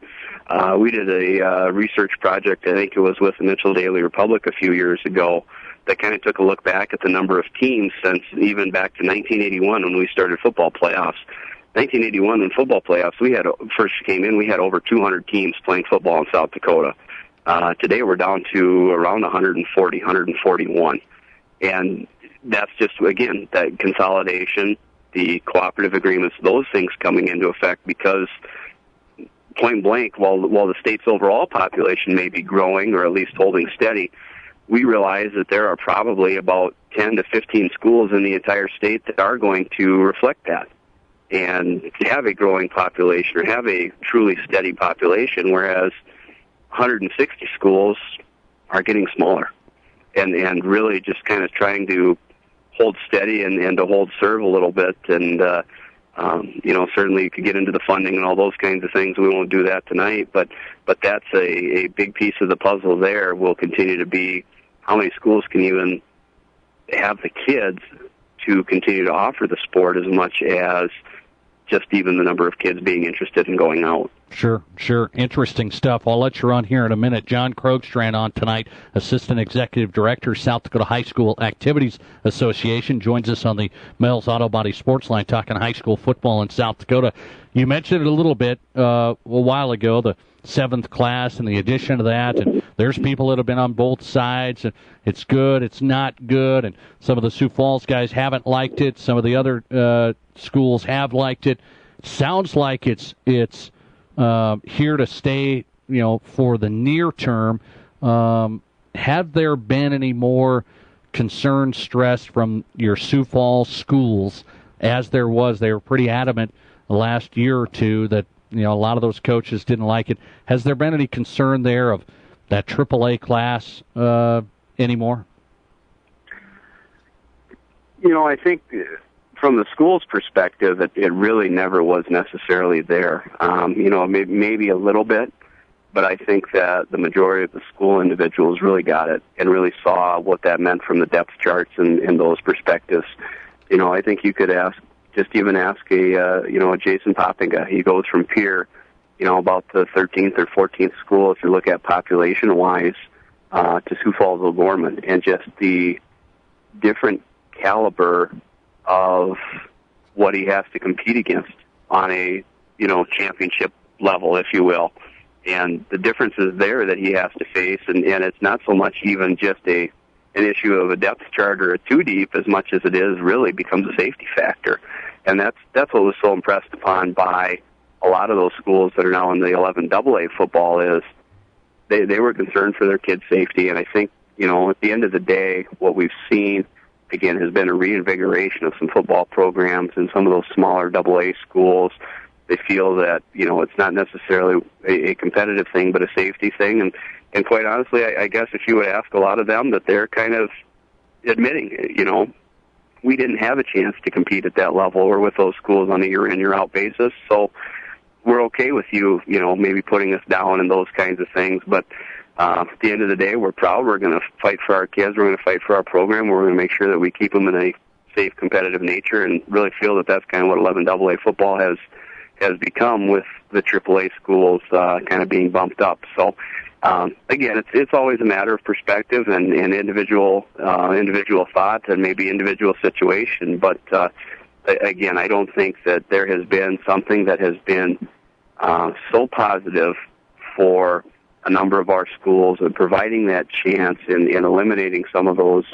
research project. I think it was with the Mitchell Daily Republic a few years ago, that kind of took a look back at the number of teams since even back to 1981 when we started football playoffs. 1981, when football playoffs first came in, we had over 200 teams playing football in South Dakota. Today we're down to around 140, 141. And that's just, again, that consolidation, the cooperative agreements, those things coming into effect, because point blank, while the state's overall population may be growing or at least holding steady, we realize that there are probably about 10 to 15 schools in the entire state that are going to reflect that and have a growing population or have a truly steady population, whereas 160 schools are getting smaller and really just kind of trying to hold steady and to hold serve a little bit. And, certainly you could get into the funding and all those kinds of things. We won't do that tonight, but that's a big piece of the puzzle there. Will continue to be how many schools can even have the kids to continue to offer the sport, as much as just even the number of kids being interested in going out. Sure. Interesting stuff. I'll let you run here in a minute. John Krogstrand on tonight, Assistant Executive Director, South Dakota High School Activities Association, joins us on the Mel's Auto Body Sports Line, talking high school football in South Dakota. You mentioned it a little bit a while ago, the 7th class and the addition of that, and there's people that have been on both sides, and it's good, it's not good, and some of the Sioux Falls guys haven't liked it, some of the other schools have liked it. Sounds like it's here to stay, for the near term. Have there been any more concern, stress from your Sioux Falls schools, as there was? They were pretty adamant the last year or two that a lot of those coaches didn't like it. Has there been any concern there of that AAA class anymore? I think from the school's perspective, it really never was necessarily there. Maybe a little bit, but I think that the majority of the school individuals really got it and really saw what that meant from the depth charts and those perspectives. I think you could ask a Jason Poppinga. He goes from Pierre, about the 13th or 14th school, if you look at population-wise, to Sioux Falls O'Gorman, and just the different caliber of what he has to compete against on a, championship level, if you will. And the differences there that he has to face, and it's not so much even just an issue of a depth chart or a two deep as much as it is really becomes a safety factor. And that's what was so impressed upon by a lot of those schools that are now in the 11 AA football is they were concerned for their kids' safety. And I think, at the end of the day, what we've seen, again, has been a reinvigoration of some football programs in some of those smaller AA schools. They feel that, it's not necessarily a competitive thing, but a safety thing. And quite honestly, I guess if you would ask a lot of them, that they're kind of admitting, we didn't have a chance to compete at that level or with those schools on a year-in, year-out basis. So we're okay with you, maybe putting us down and those kinds of things. But at the end of the day, we're proud. We're going to fight for our kids. We're going to fight for our program. We're going to make sure that we keep them in a safe, competitive nature, and really feel that that's kind of what 11 AA football has become, with the AAA schools kind of being bumped up. So, again, it's always a matter of perspective and individual thought and maybe individual situation. But again, I don't think that there has been something that has been so positive for a number of our schools and providing that chance in eliminating some of those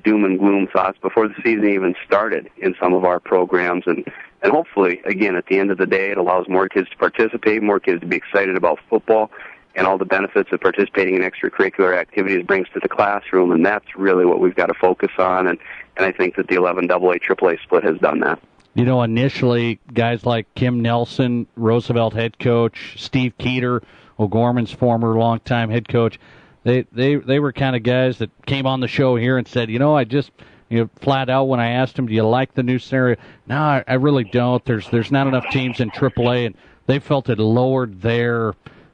doom and gloom thoughts before the season even started in some of our programs. And hopefully, again, at the end of the day, it allows more kids to participate, more kids to be excited about football, and all the benefits of participating in extracurricular activities brings to the classroom. And that's really what we've got to focus on. And I think that the 11 AA AAA split has done that. Initially, guys like Kim Nelson, Roosevelt head coach, Steve Keeter, O'Gorman's former longtime head coach, they were kind of guys that came on the show here and said, I just, flat out when I asked them, do you like the new scenario? No, I really don't. There's not enough teams in AAA, and they felt it lowered their,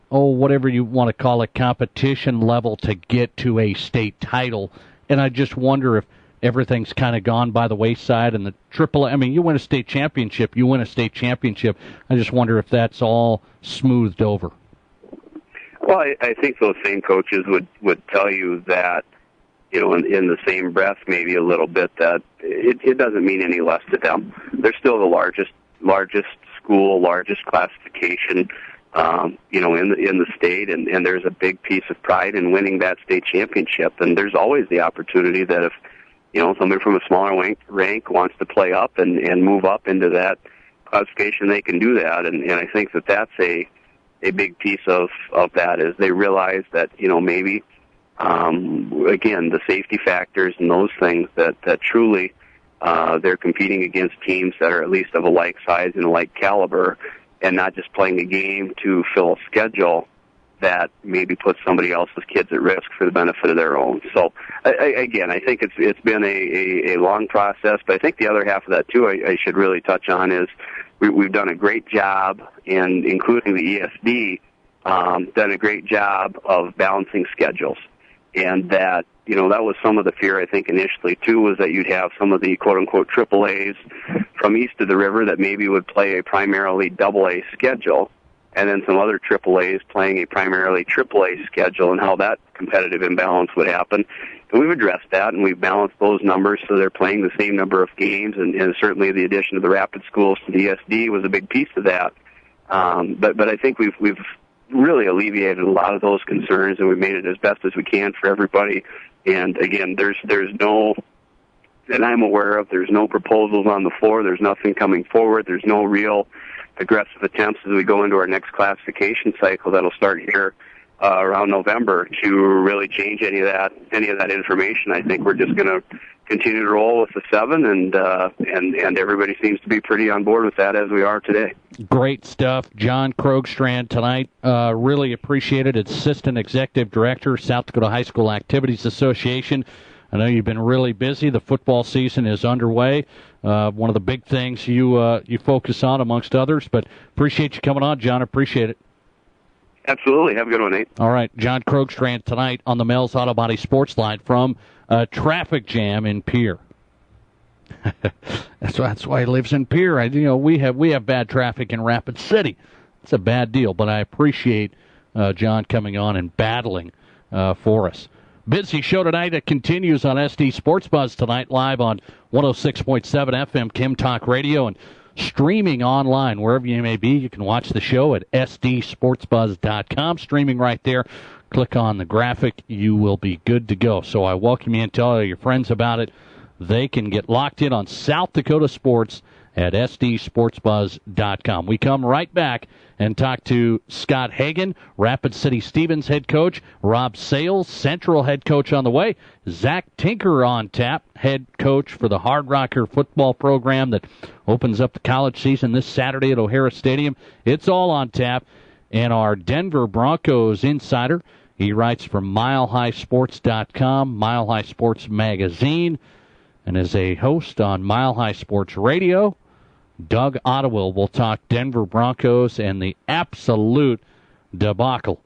whatever you want to call it, competition level to get to a state title. And I just wonder if everything's kind of gone by the wayside, and the AAA, you win a state championship, I just wonder if that's all smoothed over. Well, I think those same coaches would tell you that, in the same breath, maybe a little bit, that it doesn't mean any less to them. They're still the largest school, largest classification, in the state, and there's a big piece of pride in winning that state championship. And there's always the opportunity that if, somebody from a smaller rank wants to play up and move up into that classification, they can do that. And I think that that's a big piece of that is they realize that, maybe, again, the safety factors and those things that truly they're competing against teams that are at least of a like size and a like caliber, and not just playing a game to fill a schedule that maybe puts somebody else's kids at risk for the benefit of their own. So, again, I think it's been a long process, but I think the other half of that, too, I should really touch on is we've done a great job, and including the ESD, done a great job of balancing schedules. And that, that was some of the fear, I think, initially, too, was that you'd have some of the quote-unquote AAAs from east of the river that maybe would play a primarily AA schedule, and then some other AAAs playing a primarily AAA schedule, and how that competitive imbalance would happen. And we've addressed that, and we've balanced those numbers so they're playing the same number of games, and certainly the addition of the Rapid schools to the ESD was a big piece of that. But I think we've really alleviated a lot of those concerns, and we've made it as best as we can for everybody. And again, there's no, that I'm aware of, there's no proposals on the floor. There's nothing coming forward. There's no real aggressive attempts as we go into our next classification cycle that'll start here around November to really change any of that information. I think we're just going to continue to roll with the 7, and everybody seems to be pretty on board with that as we are today. Great stuff. John Krogstrand tonight. Really appreciate it. Assistant Executive Director, South Dakota High School Activities Association. I know you've been really busy. The football season is underway. One of the big things you focus on, amongst others. But appreciate you coming on, John. Appreciate it. Absolutely. Have a good one, Nate. All right, John Krogstrand tonight on the Mel's Auto Body Sports Line from a traffic jam in Pierre. That's why he lives in Pierre. We have bad traffic in Rapid City. It's a bad deal, but I appreciate John coming on and battling for us. Busy show tonight. It continues on SD Sports Buzz tonight, live on 106.7 FM Kim Talk Radio and streaming online wherever you may be. You can watch the show at sdsportsbuzz.com. Streaming right there. Click on the graphic. You will be good to go. So I welcome you and tell your friends about it. They can get locked in on South Dakota Sports at sdsportsbuzz.com. We come right back and talk to Scott Hagan, Rapid City Stevens head coach, Rob Sales, Central head coach on the way, Zach Tinker on tap, head coach for the Hard Rocker football program that opens up the college season this Saturday at O'Hara Stadium. It's all on tap. And our Denver Broncos insider, he writes for MileHighSports.com, Mile High Sports Magazine, and is a host on Mile High Sports Radio. Doug Ottewill will talk Denver Broncos and the absolute debacle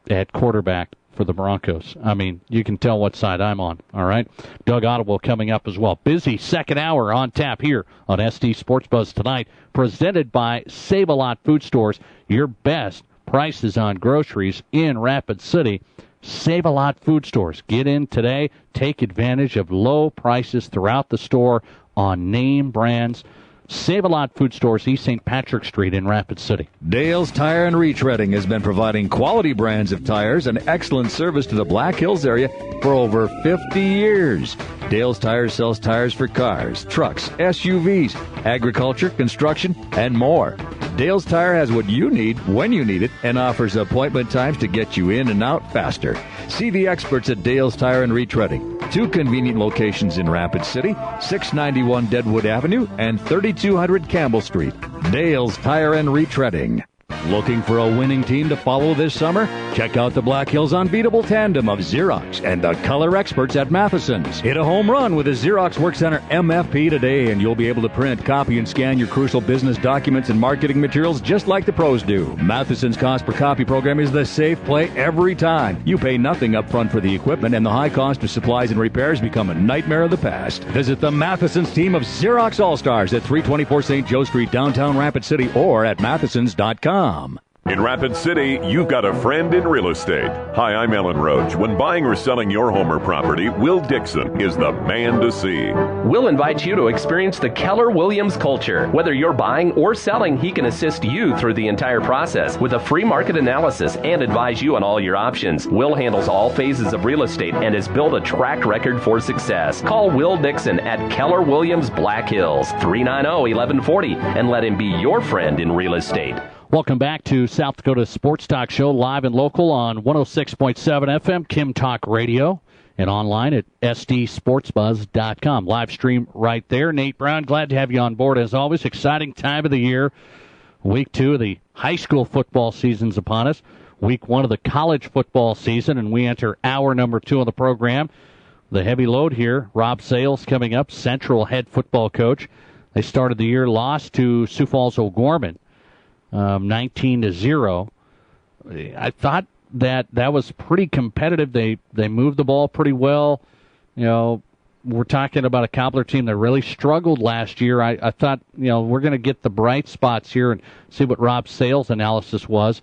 at quarterback for the Broncos. I mean, you can tell what side I'm on, all right? Doug Ottewill coming up as well. Busy second hour on tap here on SD Sports Buzz tonight, presented by Save-A-Lot Food Stores, your best prices on groceries in Rapid City. Save-A-Lot Food Stores. Get in today. Take advantage of low prices throughout the store on name brands. Save-A-Lot Food Stores, East St. Patrick Street in Rapid City. Dale's Tire and Retreading has been providing quality brands of tires and excellent service to the Black Hills area for over 50 years. Dale's Tires sells tires for cars, trucks, SUVs, agriculture, construction, and more. Dale's Tire has what you need when you need it and offers appointment times to get you in and out faster. See the experts at Dale's Tire and Retreading. 2 convenient locations in Rapid City, 691 Deadwood Avenue and 3200 Campbell Street. Dale's Tire and Retreading. Looking for a winning team to follow this summer? Check out the Black Hills Unbeatable Tandem of Xerox and the color experts at Matheson's. Hit a home run with the Xerox Workcenter MFP today, and you'll be able to print, copy, and scan your crucial business documents and marketing materials just like the pros do. Matheson's cost per copy program is the safe play every time. You pay nothing up front for the equipment, and the high cost of supplies and repairs become a nightmare of the past. Visit the Matheson's team of Xerox All-Stars at 324 St. Joe Street, downtown Rapid City, or at mathesons.com. In Rapid City, you've got a friend in real estate. Hi, I'm Ellen Roach. When buying or selling your home or property, Will Dixon is the man to see. Will invites you to experience the Keller Williams culture. Whether you're buying or selling, he can assist you through the entire process with a free market analysis and advise you on all your options. Will handles all phases of real estate and has built a track record for success. Call Will Dixon at Keller Williams Black Hills, 390-1140, and let him be your friend in real estate. Welcome back to South Dakota Sports Talk Show, live and local on 106.7 FM, Kim Talk Radio, and online at sdsportsbuzz.com. Live stream right there. Nate Brown, glad to have you on board as always. Exciting time of the year. Week 2 of the high school football season's upon us. Week 1 of the college football season, and we enter hour number 2 of the program. The heavy load here, Rob Sales coming up, Central head football coach. They started the year, lost to Sioux Falls O'Gorman. 19-0. I thought that was pretty competitive. They moved the ball pretty well. You know, we're talking about a Cobbler team that really struggled last year. I thought, we're going to get the bright spots here and see what Rob Sales' analysis was.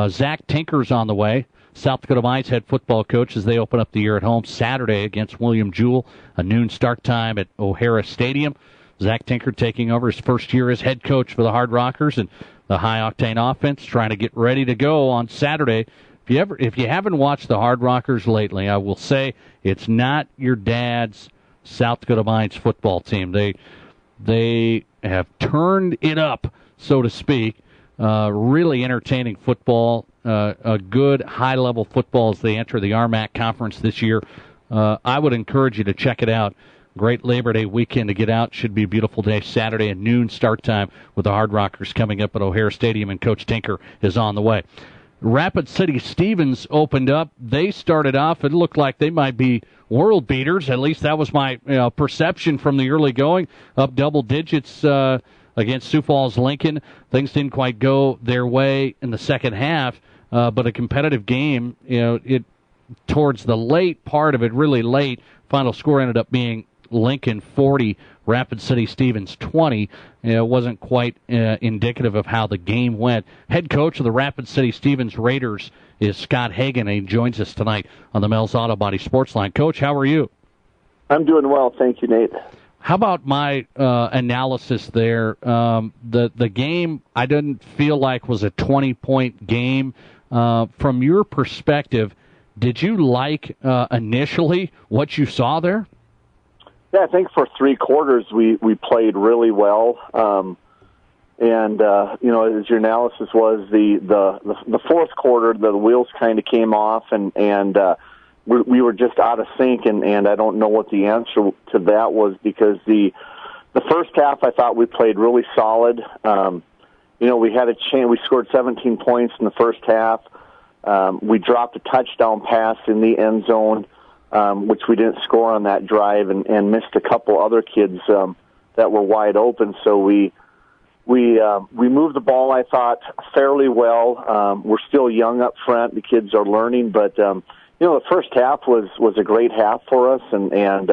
Zach Tinker's on the way. South Dakota Mines head football coach as they open up the year at home Saturday against William Jewell, a noon start time at O'Hara Stadium. Zach Tinker taking over his first year as head coach for the Hard Rockers and the high-octane offense, trying to get ready to go on Saturday. If you haven't watched the Hard Rockers lately, I will say it's not your dad's South Dakota Mines football team. They have turned it up, so to speak. Really entertaining football, a good high-level football as they enter the RMAC conference this year. I would encourage you to check it out. Great Labor Day weekend to get out. Should be a beautiful day. Saturday at noon start time with the Hard Rockers coming up at O'Hara Stadium, and Coach Tinker is on the way. Rapid City Stevens opened up. They started off, it looked like they might be world beaters. At least that was my perception from the early going, up double digits against Sioux Falls Lincoln. Things didn't quite go their way in the second half, but a competitive game. It towards the late part of it, really late, final score ended up being Lincoln 40, Rapid City Stevens 20. It wasn't quite indicative of how the game went. Head coach of the Rapid City Stevens Raiders is Scott Hagan, and he joins us tonight on the Mel's Auto Body Sports Line. Coach, how are you? I'm doing well, thank you, Nate. How about my analysis there? The game I didn't feel like was a 20-point game. From your perspective, did you like initially what you saw there? Yeah, I think for 3 quarters we played really well, and as your analysis was, the fourth quarter the wheels kind of came off, and we were just out of sync, and I don't know what the answer to that was, because the first half I thought we played really solid. We had a chance. We scored 17 points in the first half. We dropped a touchdown pass in the end zone, which we didn't score on that drive, and missed a couple other kids that were wide open. So we moved the ball, I thought, fairly well. We're still young up front; the kids are learning, but the first half was a great half for us, and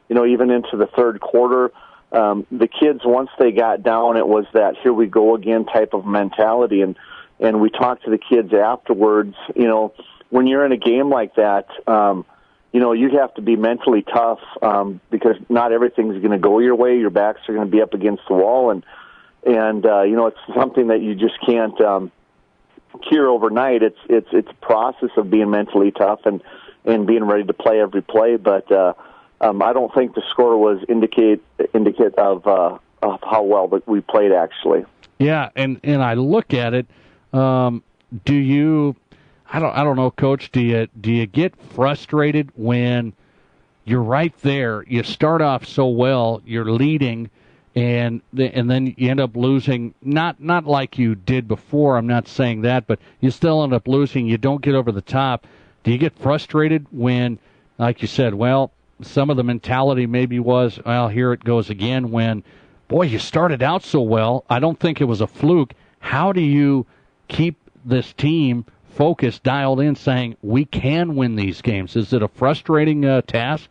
even into the third quarter, the kids, once they got down, it was that here we go again type of mentality, and we talked to the kids afterwards. When you're in a game like that, you have to be mentally tough, because not everything's going to go your way. Your backs are going to be up against the wall, and it's something that you just can't cure overnight. It's a process of being mentally tough and being ready to play every play. But I don't think the score was indicate of how well that we played, actually. Yeah, and I look at it. Do you? I don't know, Coach. Do you get frustrated when you're right there? You start off so well, you're leading, and then you end up losing. Not like you did before. I'm not saying that, but you still end up losing. You don't get over the top. Do you get frustrated when, like you said, well, some of the mentality maybe was, well, here it goes again. When, boy, you started out so well. I don't think it was a fluke. How do you keep this team focused, dialed in, saying we can win these games? Is it a frustrating task?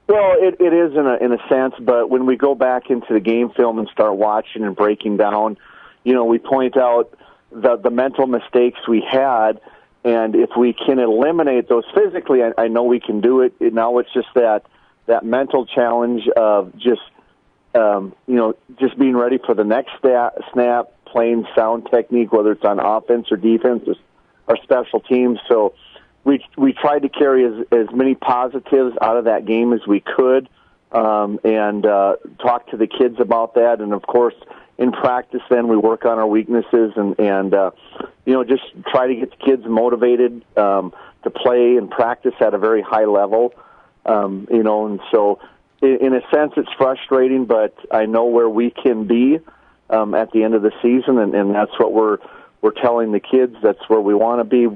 Well, it is in a sense, but when we go back into the game film and start watching and breaking down, we point out the mental mistakes we had, and if we can eliminate those physically, I know we can do it. Now it's just that mental challenge of just being ready for the next snap, playing sound technique, whether it's on offense or defense or special teams. So we tried to carry as many positives out of that game as we could, and talk to the kids about that. And of course, in practice, then we work on our weaknesses and just try to get the kids motivated to play and practice at a very high level. And so in a sense, it's frustrating, but I know where we can be at the end of the season, and that's what we're telling the kids. That's where we want to be.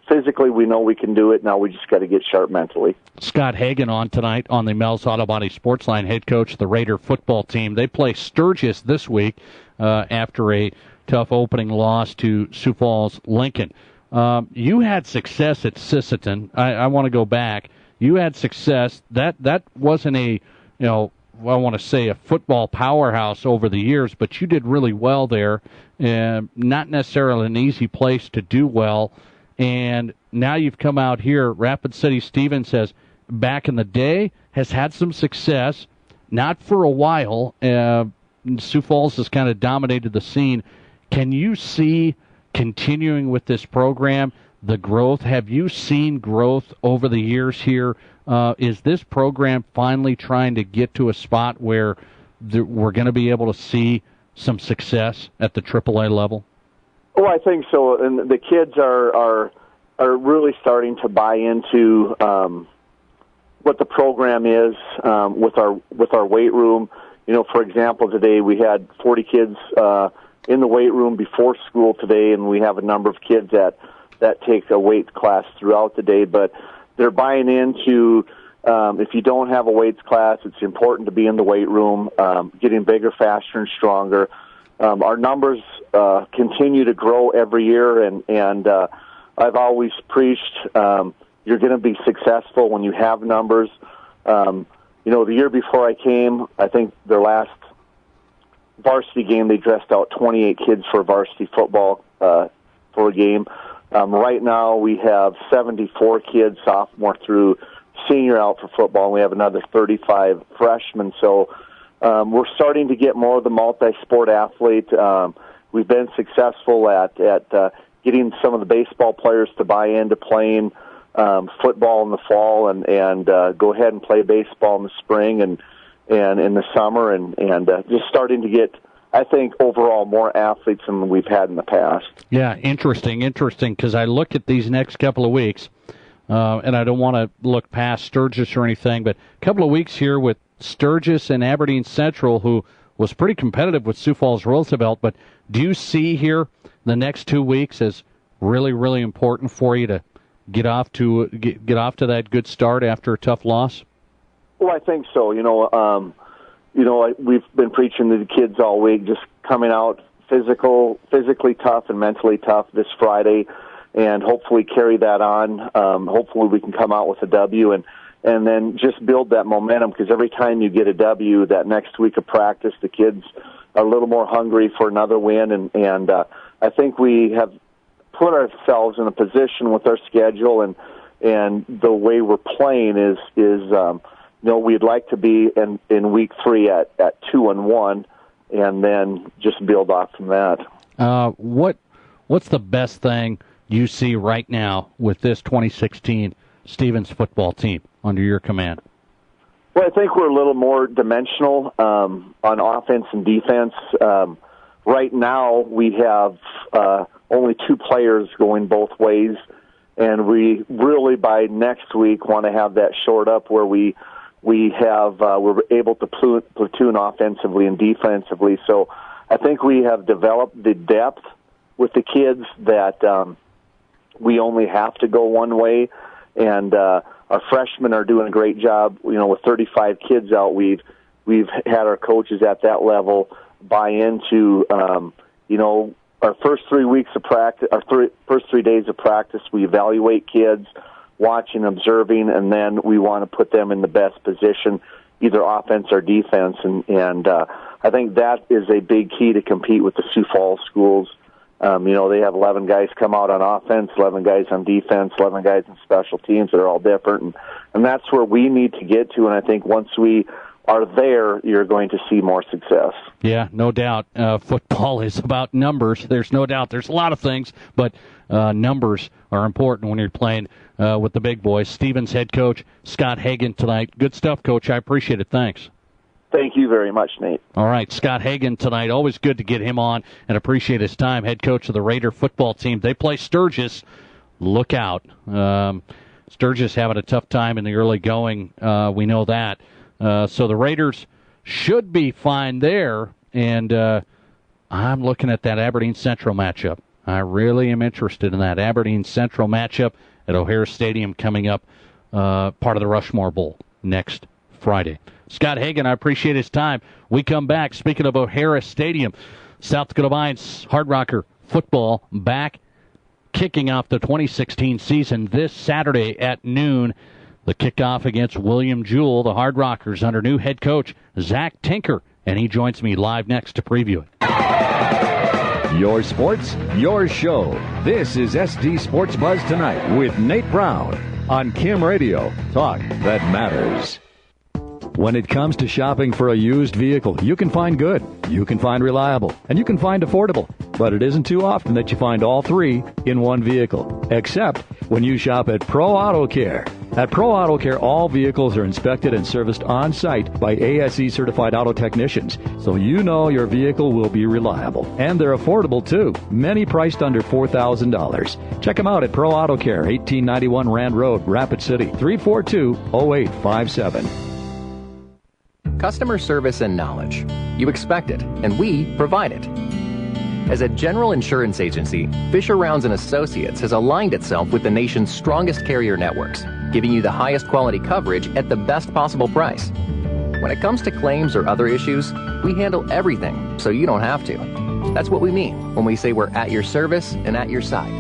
Physically, we know we can do it. Now we just got to get sharp mentally. Scott Hagan on tonight on the Mel's Auto Body Sports Line, head coach of the Raider football team. They play Sturgis this week after a tough opening loss to Sioux Falls Lincoln. You had success at Sisseton. I want to go back. You had success. That wasn't a, I want to say a football powerhouse over the years, but you did really well there. Not necessarily an easy place to do well. And now you've come out here. Rapid City Stevens has, back in the day, has had some success. Not for a while. Sioux Falls has kind of dominated the scene. Can you see continuing with this program, the growth? Have you seen growth over the years here? Is this program finally trying to get to a spot where we're going to be able to see some success at the AAA level? Oh, I think so. And the kids are really starting to buy into what the program is with our weight room. For example, today we had 40 kids in the weight room before school today, and we have a number of kids that take a weight class throughout the day. But they're buying into, if you don't have a weights class, it's important to be in the weight room, getting bigger, faster, and stronger. Our numbers continue to grow every year, and I've always preached you're going to be successful when you have numbers. The year before I came, I think their last varsity game, they dressed out 28 kids for varsity football for a game. Right now, we have 74 kids, sophomore through senior, out for football, and we have another 35 freshmen. So we're starting to get more of the multi-sport athlete. We've been successful at getting some of the baseball players to buy into playing football in the fall and go ahead and play baseball in the spring and in the summer, and just starting to get, I think, overall more athletes than we've had in the past. Yeah, interesting, because I look at these next couple of weeks, and I don't want to look past Sturgis or anything, but a couple of weeks here with Sturgis and Aberdeen Central, who was pretty competitive with Sioux Falls Roosevelt. But do you see here the next 2 weeks as really, really important for you to get off to that good start after a tough loss? Well, I think so. We've been preaching to the kids all week, just coming out physically tough and mentally tough this Friday, and hopefully carry that on. Hopefully we can come out with a W and then just build that momentum, because every time you get a W, that next week of practice, the kids are a little more hungry for another win, and I think we have put ourselves in a position with our schedule and the way we're playing is we'd like to be in week 3 at 2-1, and then just build off from that. What's the best thing you see right now with this 2016 Stevens football team under your command? Well, I think we're a little more dimensional on offense and defense. Right now, we have only 2 players going both ways, and we really, by next week, want to have that shored up where we're able to platoon offensively and defensively. So I think we have developed the depth with the kids that we only have to go one way, and our freshmen are doing a great job. With 35 kids out, we've had our coaches at that level buy into our first 3 weeks of practice, first 3 days of practice. We evaluate kids, watching, observing, and then we want to put them in the best position, either offense or defense. And I think that is a big key to compete with the Sioux Falls schools. They have 11 guys come out on offense, 11 guys on defense, 11 guys in special teams that are all different. And that's where we need to get to. And I think once we are there, you're going to see more success. Yeah, no doubt. Football is about numbers. There's no doubt. There's a lot of things, but numbers are important when you're playing with the big boys. Stevens head coach Scott Hagan tonight. Good stuff, Coach. I appreciate it. Thanks. Thank you very much, Nate. All right, Scott Hagan tonight. Always good to get him on and appreciate his time. Head coach of the Raider football team. They play Sturgis. Look out. Sturgis having a tough time in the early going. We know that. So the Raiders should be fine there, and I'm looking at that Aberdeen Central matchup. I really am interested in that Aberdeen Central matchup at O'Hare Stadium coming up, part of the Rushmore Bowl next Friday. Scott Hagan, I appreciate his time. We come back. Speaking of O'Hara Stadium, South Dakota Mines Hard Rocker football back, kicking off the 2016 season this Saturday at noon. The kickoff against William Jewell, the Hard Rockers, under new head coach Zach Tinker, and he joins me live next to preview it. Your sports, your show. This is SD Sports Buzz Tonight with Nate Brown on Kim Radio. Talk that matters. When it comes to shopping for a used vehicle, you can find good, you can find reliable, and you can find affordable. But it isn't too often that you find all three in one vehicle, except when you shop at Pro Auto Care. At Pro Auto Care, all vehicles are inspected and serviced on-site by ASE certified auto technicians, so you know your vehicle will be reliable. And they're affordable, too, many priced under $4,000. Check them out at Pro Auto Care, 1891 Rand Road, Rapid City, 342-0857. Customer service and knowledge. You expect it, and we provide it. As a general insurance agency, Fisher Rounds & Associates has aligned itself with the nation's strongest carrier networks, giving you the highest quality coverage at the best possible price. When it comes to claims or other issues, we handle everything so you don't have to. That's what we mean when we say we're at your service and at your side.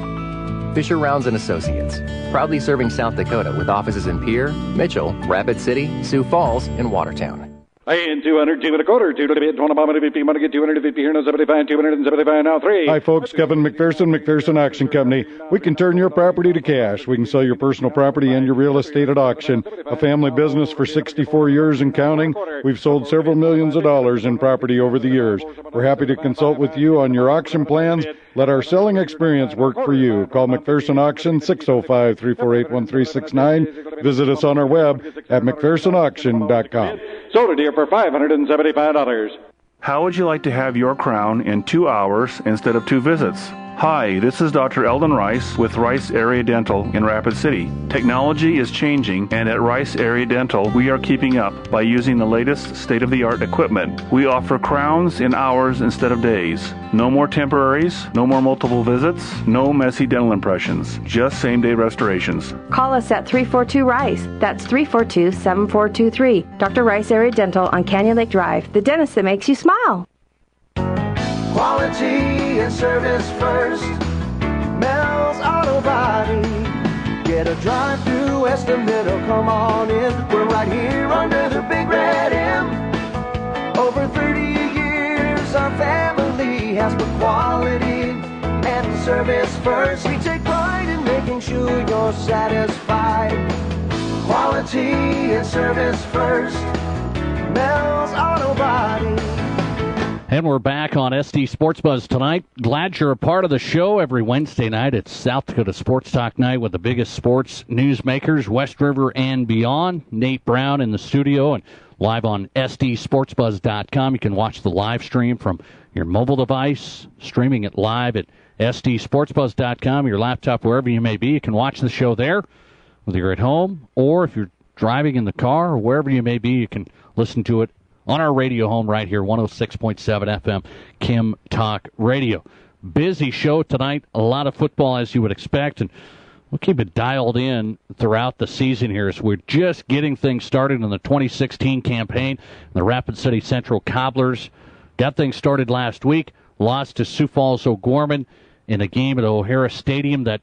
Fisher Rounds & Associates, proudly serving South Dakota with offices in Pierre, Mitchell, Rapid City, Sioux Falls, and Watertown. And 200, 2 and a quarter, 2 to the bid, 20 bomb, VP, want to get 200 VP here, no 75, 275 now, 3. Hi, folks. Kevin McPherson Auction Company. We can turn your property to cash. We can sell your personal property and your real estate at auction. A family business for 64 years and counting. We've sold several millions of dollars in property over the years. We're happy to consult with you on your auction plans. Let our selling experience work for you. Call McPherson Auction, 605-348-1369. Visit us on our web at McPhersonAuction.com. Sold it here for $575. How would you like to have your crown in 2 hours instead of 2 visits? Hi, this is Dr. Eldon Rice with Rice Area Dental in Rapid City. Technology is changing, and at Rice Area Dental, we are keeping up by using the latest state-of-the-art equipment. We offer crowns in hours instead of days. No more temporaries, no more multiple visits, no messy dental impressions, just same-day restorations. Call us at 342-RICE. That's 342-7423. Dr. Rice Area Dental on Canyon Lake Drive, the dentist that makes you smile. Quality and service first. Mel's Auto Body. Get a drive-through estimate or come on in. We're right here under the big red M. Over 30 years our family has put quality and service first. We take pride in making sure you're satisfied. Quality and service first. Mel's Auto Body. And we're back on SD Sports Buzz tonight. Glad you're a part of the show every Wednesday night. It's South Dakota Sports Talk Night with the biggest sports newsmakers, West River and beyond. Nate Brown in the studio and live on SDSportsBuzz.com. You can watch the live stream from your mobile device, streaming it live at SDSportsBuzz.com, your laptop, wherever you may be. You can watch the show there, whether you're at home or if you're driving in the car or wherever you may be, you can listen to it on our radio home right here, 106.7 FM, Kim Talk Radio. Busy show tonight, a lot of football as you would expect, and we'll keep it dialed in throughout the season here as we're just getting things started in the 2016 campaign. The Rapid City Central Cobblers got things started last week, lost to Sioux Falls O'Gorman in a game at O'Hara Stadium that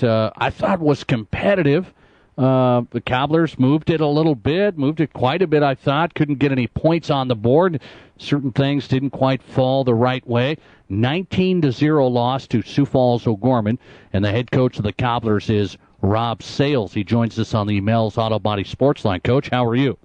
I thought was competitive. The Cobblers moved it quite a bit, I thought. Couldn't get any points on the board. Certain things didn't quite fall the right way. 19-0 loss to Sioux Falls O'Gorman, and the head coach of the Cobblers is Rob Sales. He joins us on the Mel's Auto Body Sports Line. Coach, how are you?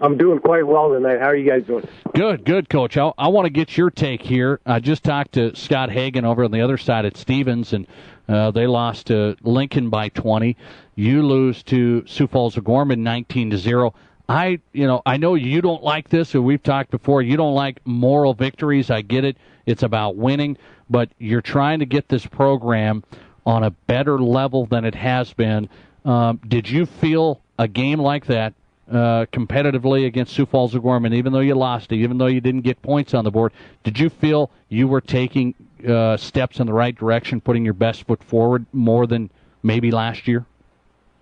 I'm doing quite well tonight. How are you guys doing? Good, Coach. I want to get your take here. I just talked to Scott Hagan over on the other side at Stevens, and they lost to Lincoln by 20. You lose to Sioux Falls O'Gorman 19-0. I know you don't like this, and we've talked before. You don't like moral victories. I get it. It's about winning, but you're trying to get this program on a better level than it has been. Did you feel a game like that competitively against Sioux Falls O'Gorman, even though you lost it, even though you didn't get points on the board? Did you feel you were taking steps in the right direction, putting your best foot forward more than maybe last year?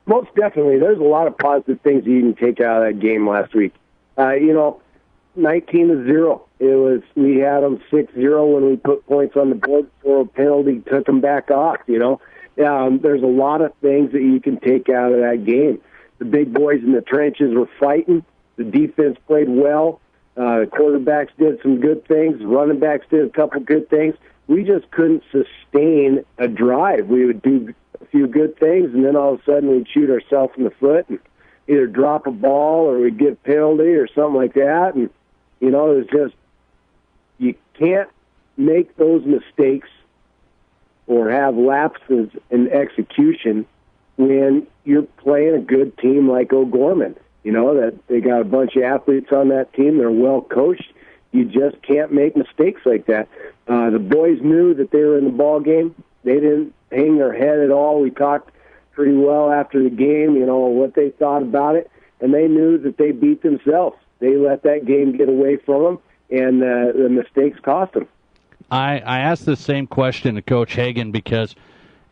Most definitely. There's a lot of positive things you can take out of that game last week. 19-0. We had them 6-0 when we put points on the board for a penalty, took them back off. There's a lot of things that you can take out of that game. The big boys in the trenches were fighting. The defense played well. The quarterbacks did some good things. Running backs did a couple good things. We just couldn't sustain a drive. We would do a few good things, and then all of a sudden we'd shoot ourselves in the foot and either drop a ball or we'd get a penalty or something like that. And, it was just, you can't make those mistakes or have lapses in execution when you're playing a good team like O'Gorman. That they got a bunch of athletes on that team. They're well coached. You just can't make mistakes like that. The boys knew that they were in the ball game. They didn't hang their head at all. We talked pretty well after the game, what they thought about it, and they knew that they beat themselves. They let that game get away from them, and the mistakes cost them. I asked the same question to Coach Hagan because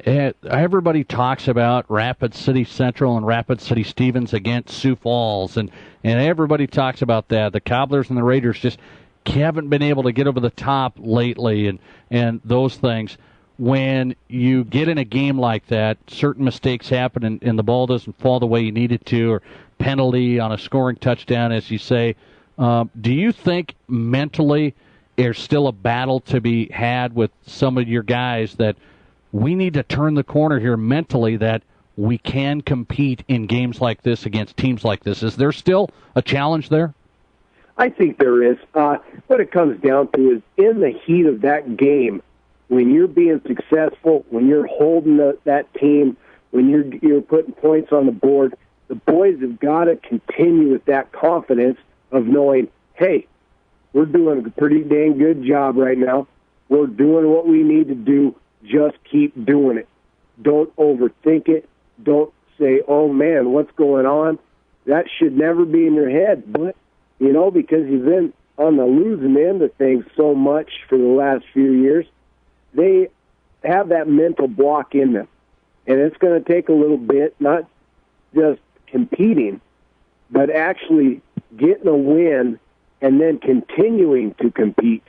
everybody talks about Rapid City Central and Rapid City Stevens against Sioux Falls, and everybody talks about that. The Cobblers and the Raiders just haven't been able to get over the top lately, and those things. When you get in a game like that, certain mistakes happen and the ball doesn't fall the way you need it to, or penalty on a scoring touchdown, as you say. Do you think mentally there's still a battle to be had with some of your guys that we need to turn the corner here mentally, that we can compete in games like this against teams like this? Is there still a challenge there? I think there is. What it comes down to is in the heat of that game, when you're being successful, when you're holding that team, when you're putting points on the board, the boys have got to continue with that confidence of knowing, hey, we're doing a pretty dang good job right now. We're doing what we need to do. Just keep doing it. Don't overthink it. Don't say, oh, man, what's going on? That should never be in your head. But, because you've been on the losing end of things so much for the last few years, they have that mental block in them. And it's going to take a little bit, not just competing, but actually getting a win and then continuing to compete.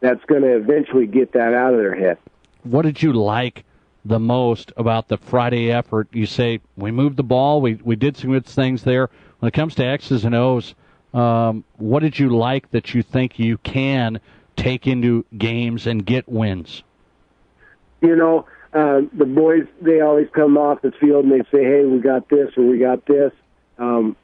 That's going to eventually get that out of their head. What did you like the most about the Friday effort? You say, we moved the ball, we did some good things there. When it comes to X's and O's, what did you like that you think you can take into games and get wins? The boys, they always come off the field and they say, hey, we got this or we got this.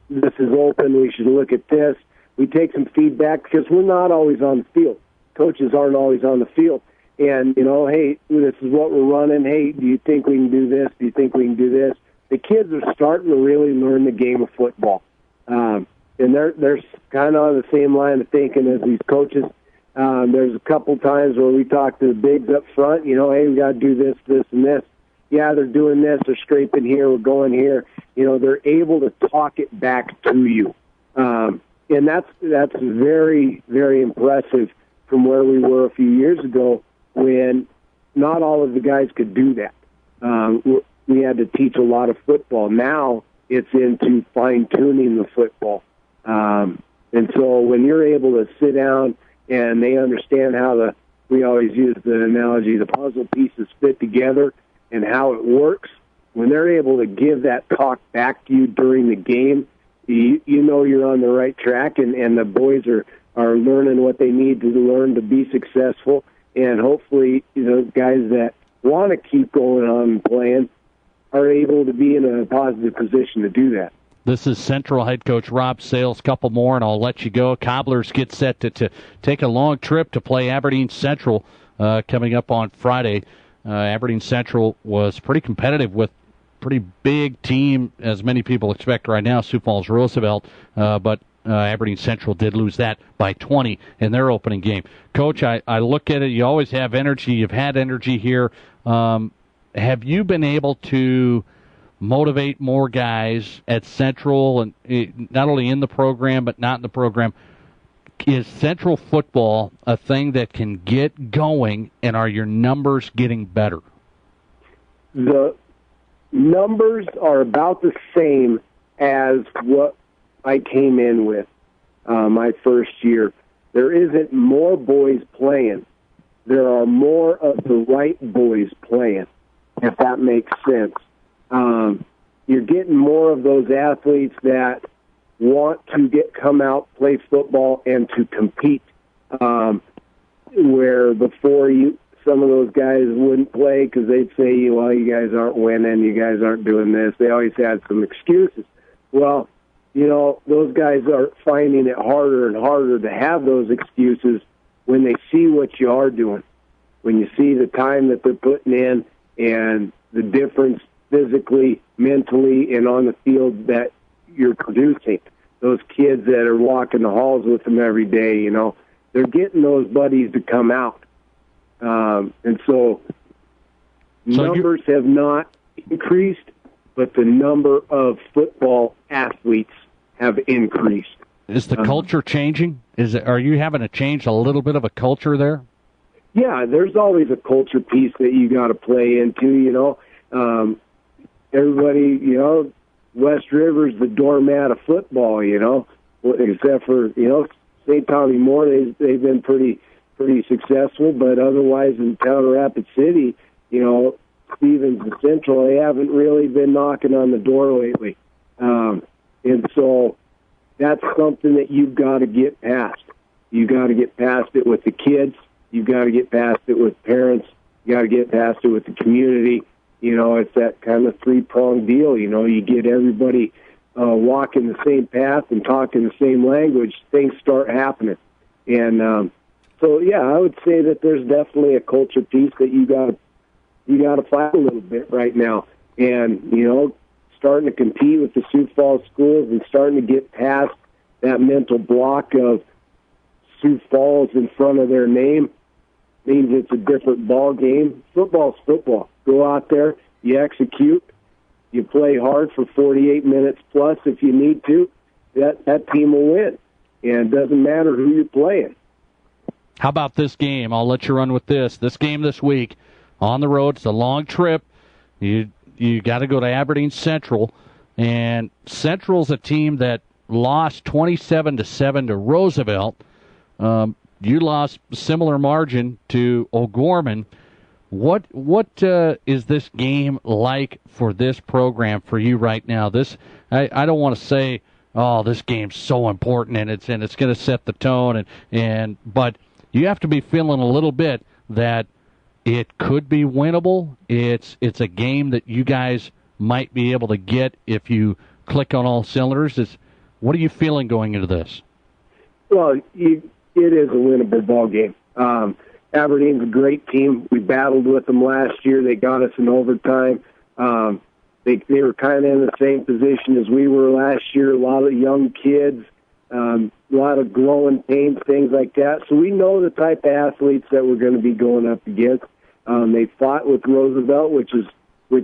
This is open. We should look at this. We take some feedback because we're not always on the field. Coaches aren't always on the field. And, hey, this is what we're running. Hey, do you think we can do this? Do you think we can do this? The kids are starting to really learn the game of football. And they're kind of on the same line of thinking as these coaches. There's a couple times where we talk to the bigs up front, hey, we got to do this, this, and this. Yeah, they're doing this, they're scraping here, we're going here. They're able to talk it back to you. And that's very, very impressive from where we were a few years ago when not all of the guys could do that. We had to teach a lot of football. Now it's into fine-tuning the football. And so when you're able to sit down and they understand how we always use the analogy, the puzzle pieces fit together and how it works, when they're able to give that talk back to you during the game, you know you're on the right track, and the boys are learning what they need to learn to be successful. And hopefully, guys that want to keep going on and playing are able to be in a positive position to do that. This is Central head coach Rob Sales. Couple more, and I'll let you go. Cobblers get set to take a long trip to play Aberdeen Central coming up on Friday. Aberdeen Central was pretty competitive with pretty big team, as many people expect right now, Sioux Falls Roosevelt, but Aberdeen Central did lose that by 20 in their opening game. Coach, I look at it, you always have energy. You've had energy here. Have you been able to motivate more guys at Central, and not only in the program but not in the program? Is Central football a thing that can get going, and are your numbers getting better? The numbers are about the same as what I came in with my first year. There isn't more boys playing. There are more of the right boys playing, if that makes sense. You're getting more of those athletes that want to come out, play football, and to compete. Where before some of those guys wouldn't play because they'd say, well, you guys aren't winning, you guys aren't doing this. They always had some excuses. Well, those guys are finding it harder and harder to have those excuses when they see what you are doing, when you see the time that they're putting in and the difference physically, mentally, and on the field that you're producing. Those kids that are walking the halls with them every day, they're getting those buddies to come out. And so numbers have not increased, but the number of football athletes have increased. Is the culture changing? Are you having to change a little bit of a culture there? Yeah, there's always a culture piece that you got to play into, you know. Everybody, you know, West River's the doormat of football, you know, except for, you know, St. Tommy Moore, they've been pretty successful, but otherwise in town of Rapid City, you know, Stevens and Central, they haven't really been knocking on the door lately. And so that's something that you've got to get past. You got to get past it with the kids. You've got to get past it with parents. You got to get past it with the community. You know, it's that kind of three-pronged deal. You know, you get everybody walking the same path and talking the same language, things start happening. And so, yeah, I would say that there's definitely a culture piece that you got to fight a little bit right now. And, you know, starting to compete with the Sioux Falls schools and starting to get past that mental block of Sioux Falls in front of their name means it's a different ball game. Football's football. Go out there, you execute, you play hard for 48 minutes plus if you need to. That team will win. And it doesn't matter who you're playing. How about this game? I'll let you run with this. This game this week on the road. It's a long trip. You got to go to Aberdeen Central, and Central's a team that lost 27-7 to Roosevelt. You lost similar margin to O'Gorman. What is this game like for this program for you right now? This I don't want to say, oh, this game's so important and it's going to set the tone but you have to be feeling a little bit that it could be winnable. It's a game that you guys might be able to get if you click on all cylinders. What are you feeling going into this? Well, it is a winnable ball game. Aberdeen's a great team. We battled with them last year. They got us in overtime. They were kind of in the same position as we were last year. A lot of young kids, a lot of growing pains, things like that. So we know the type of athletes that we're going to be going up against. They fought with Roosevelt, which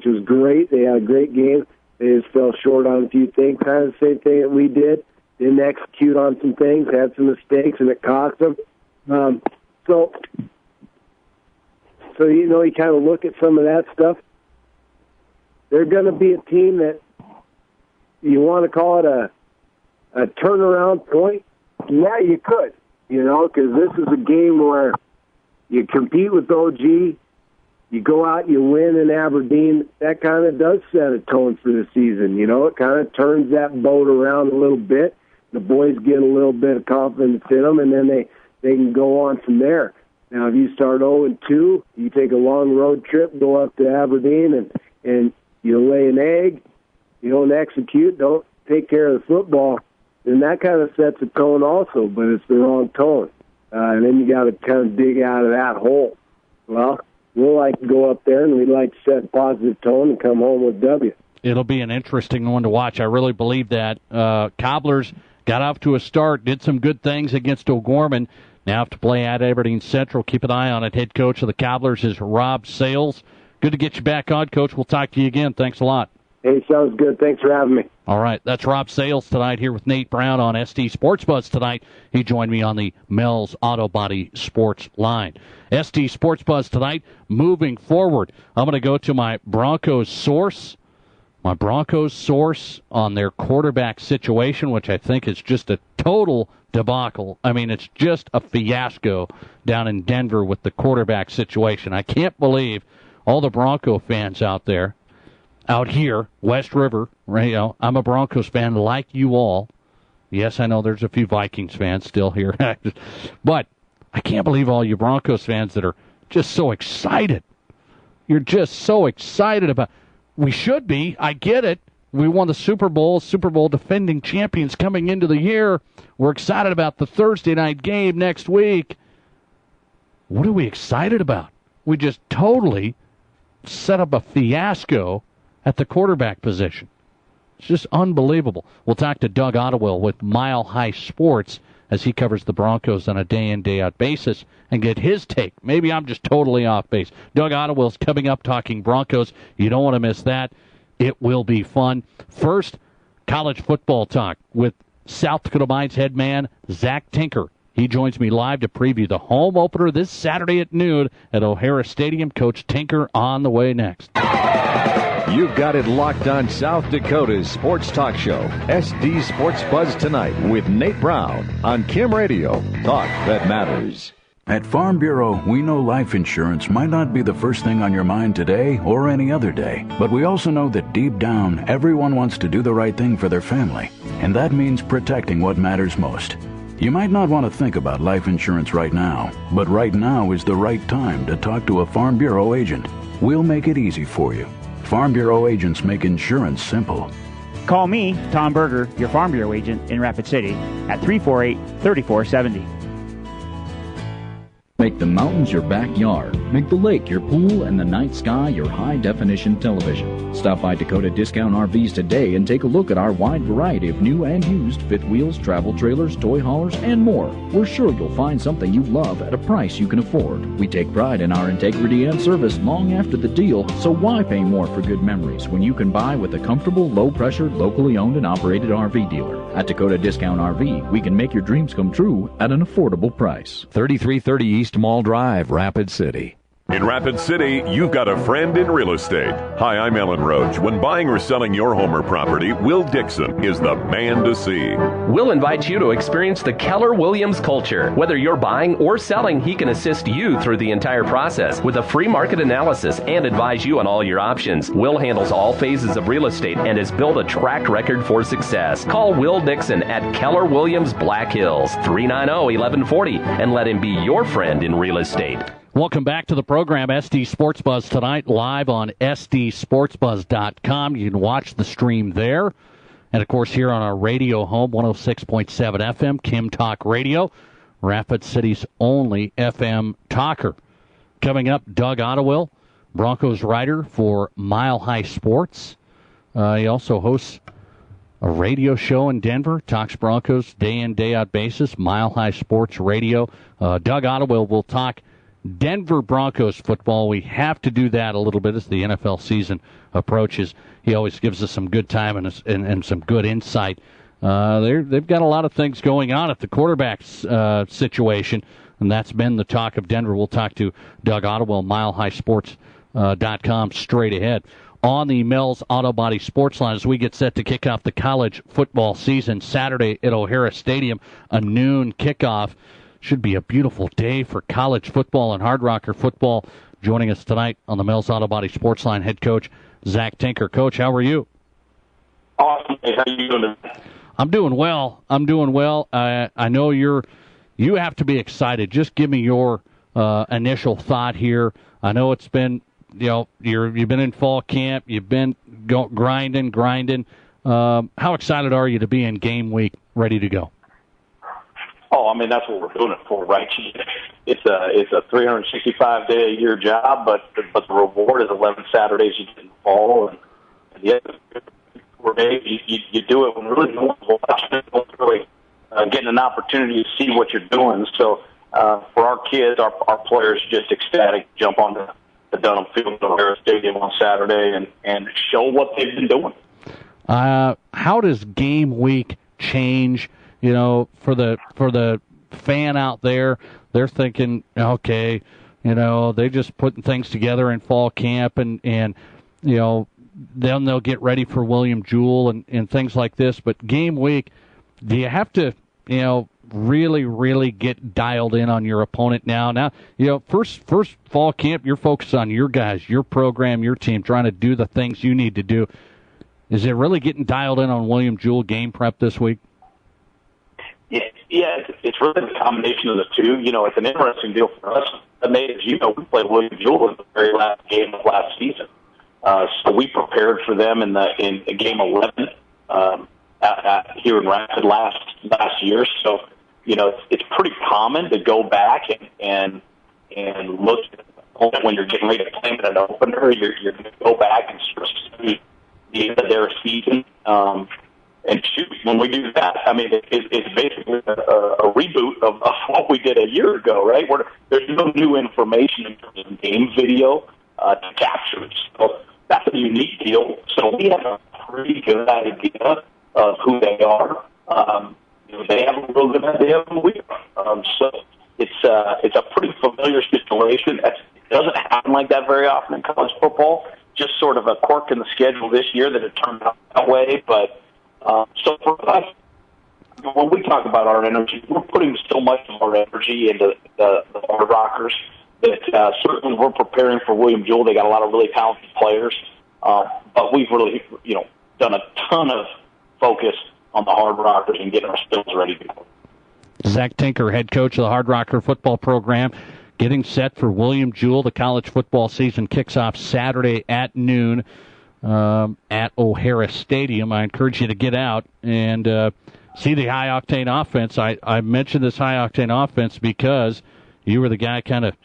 was great. They had a great game. They just fell short on a few things, kind of the same thing that we did. Didn't execute on some things, had some mistakes, and it cost them. So you know, you kind of look at some of that stuff. They're going to be a team that you want to call it a turnaround point. Yeah, you could, you know, because this is a game where you compete with OG, you go out, you win in Aberdeen. That kind of does set a tone for the season. You know, it kind of turns that boat around a little bit. The boys get a little bit of confidence in them, and then they can go on from there. Now, if you start 0-2, you take a long road trip, go up to Aberdeen, and you lay an egg, you don't execute, don't take care of the football, then that kind of sets a tone also, but it's the wrong tone. And then you got to kind of dig out of that hole. Well, we'll like to go up there, and we'd like to set a positive tone and come home with W. It'll be an interesting one to watch. I really believe that. Cobblers got off to a start, did some good things against O'Gorman. Now have to play at Aberdeen Central. Keep an eye on it. Head coach of the Cobblers is Rob Sales. Good to get you back on, Coach. We'll talk to you again. Thanks a lot. Hey, sounds good. Thanks for having me. All right, that's Rob Sales tonight here with Nate Brown on SD Sports Buzz tonight. He joined me on the Mel's Auto Body Sports line. SD Sports Buzz tonight. Moving forward, I'm going to go to my Broncos source. My Broncos source on their quarterback situation, which I think is just a total debacle. I mean, it's just a fiasco down in Denver with the quarterback situation. I can't believe all the Bronco fans out here, West River, you know, I'm a Broncos fan like you all. Yes, I know there's a few Vikings fans still here. But I can't believe all you Broncos fans that are just so excited. You're just so excited about. We should be. I get it. We won the Super Bowl defending champions coming into the year. We're excited about the Thursday night game next week. What are we excited about? We just totally set up a fiasco at the quarterback position. It's just unbelievable. We'll talk to Doug Ottewell with Mile High Sports as he covers the Broncos on a day-in, day-out basis and get his take. Maybe I'm just totally off base. Doug Ottewell's coming up talking Broncos. You don't want to miss that. It will be fun. First, college football talk with South Dakota Mines head man Zach Tinker. He joins me live to preview the home opener this Saturday at noon at O'Hara Stadium. Coach Tinker on the way next. You've got it locked on South Dakota's sports talk show, SD Sports Buzz Tonight with Nate Brown on Kim Radio. Talk that matters. At Farm Bureau, we know life insurance might not be the first thing on your mind today or any other day, but we also know that deep down, everyone wants to do the right thing for their family, and that means protecting what matters most. You might not want to think about life insurance right now, but right now is the right time to talk to a Farm Bureau agent. We'll make it easy for you. Farm Bureau agents make insurance simple. Call me, Tom Berger, your Farm Bureau agent in Rapid City, at 348-3470. Make the mountains your backyard. Make the lake your pool and the night sky your high-definition television. Stop by Dakota Discount RVs today and take a look at our wide variety of new and used fifth wheels, travel trailers, toy haulers, and more. We're sure you'll find something you love at a price you can afford. We take pride in our integrity and service long after the deal, so why pay more for good memories when you can buy with a comfortable, low-pressure, locally owned and operated RV dealer? At Dakota Discount RV, we can make your dreams come true at an affordable price. 3330 East Mall Drive, Rapid City. In Rapid City, you've got a friend in real estate. Hi, I'm Ellen Roach. When buying or selling your home or property, Will Dixon is the man to see. Will invites you to experience the Keller Williams culture. Whether you're buying or selling, he can assist you through the entire process with a free market analysis and advise you on all your options. Will handles all phases of real estate and has built a track record for success. Call Will Dixon at Keller Williams Black Hills, 390-1140, and let him be your friend in real estate. Welcome back to the program, SD Sports Buzz Tonight, live on SDSportsBuzz.com. You can watch the stream there. And, of course, here on our radio home, 106.7 FM, Kim Talk Radio, Rapid City's only FM talker. Coming up, Doug Ottewell, Broncos writer for Mile High Sports. He also hosts a radio show in Denver, talks Broncos day in, day out basis, Mile High Sports Radio. Doug Ottewell will talk Denver Broncos football. We have to do that a little bit as the NFL season approaches. He always gives us some good time and some good insight. They've got a lot of things going on at the quarterback situation, and that's been the talk of Denver. We'll talk to Doug Ottewell, milehighsports.com, straight ahead. On the Mel's Auto Body Sports Line as we get set to kick off the college football season Saturday at O'Hara Stadium, a noon kickoff. Should be a beautiful day for college football and Hard Rocker football. Joining us tonight on the Mel's Auto Body Sports Line, head coach Zach Tinker. Coach, how are you? Awesome. Hey, how are you doing? I'm doing well. I know you have to be excited. Just give me your initial thought here. I know it's been, you've been in fall camp. You've been grinding. How excited are you to be in game week, ready to go? Oh, I mean, that's what we're doing it for, right? It's a 365-day-a-year job, but the reward is 11 Saturdays you get in the fall, and yeah, you do it when really no one's watching, no one's really getting an opportunity to see what you're doing. So for our kids, our players, just ecstatic, jump on the Dunham Field at O'Hara Stadium on Saturday and show what they've been doing. How does game week change? For the fan out there, they're thinking, okay, they just putting things together in fall camp and then they'll get ready for William Jewell and things like this. But game week, do you have to, really, really get dialed in on your opponent now? Now, first fall camp, you're focused on your guys, your program, your team, trying to do the things you need to do. Is it really getting dialed in on William Jewell game prep this week? Yeah, it's really the combination of the two. It's an interesting deal for us. Nate, as you know, we played William Jewell in the very last game of last season. So we prepared for them in game 11 here in Rapid last year. So, it's pretty common to go back and look at when you're getting ready to play in an opener. You're going to go back and sort of see the end of their season. And shoot, when we do that, I mean, it's basically a reboot of what we did a year ago, right? There's no new information in terms of game video to capture. So that's a unique deal. So we have a pretty good idea of who they are. They have a real good idea of who we So it's a pretty familiar situation. It doesn't happen like that very often in college football. Just sort of a quirk in the schedule this year that it turned out that way. But so for us, when we talk about our energy, we're putting so much of our energy into the Hard Rockers that certainly we're preparing for William Jewell. They got a lot of really talented players, but we've really, done a ton of focus on the Hard Rockers and getting our skills ready to go. Zach Tinker, head coach of the Hard Rocker football program, getting set for William Jewell. The college football season kicks off Saturday at noon at O'Hara Stadium. I encourage you to get out and see the high-octane offense. I mentioned this high-octane offense because you were the guy kind of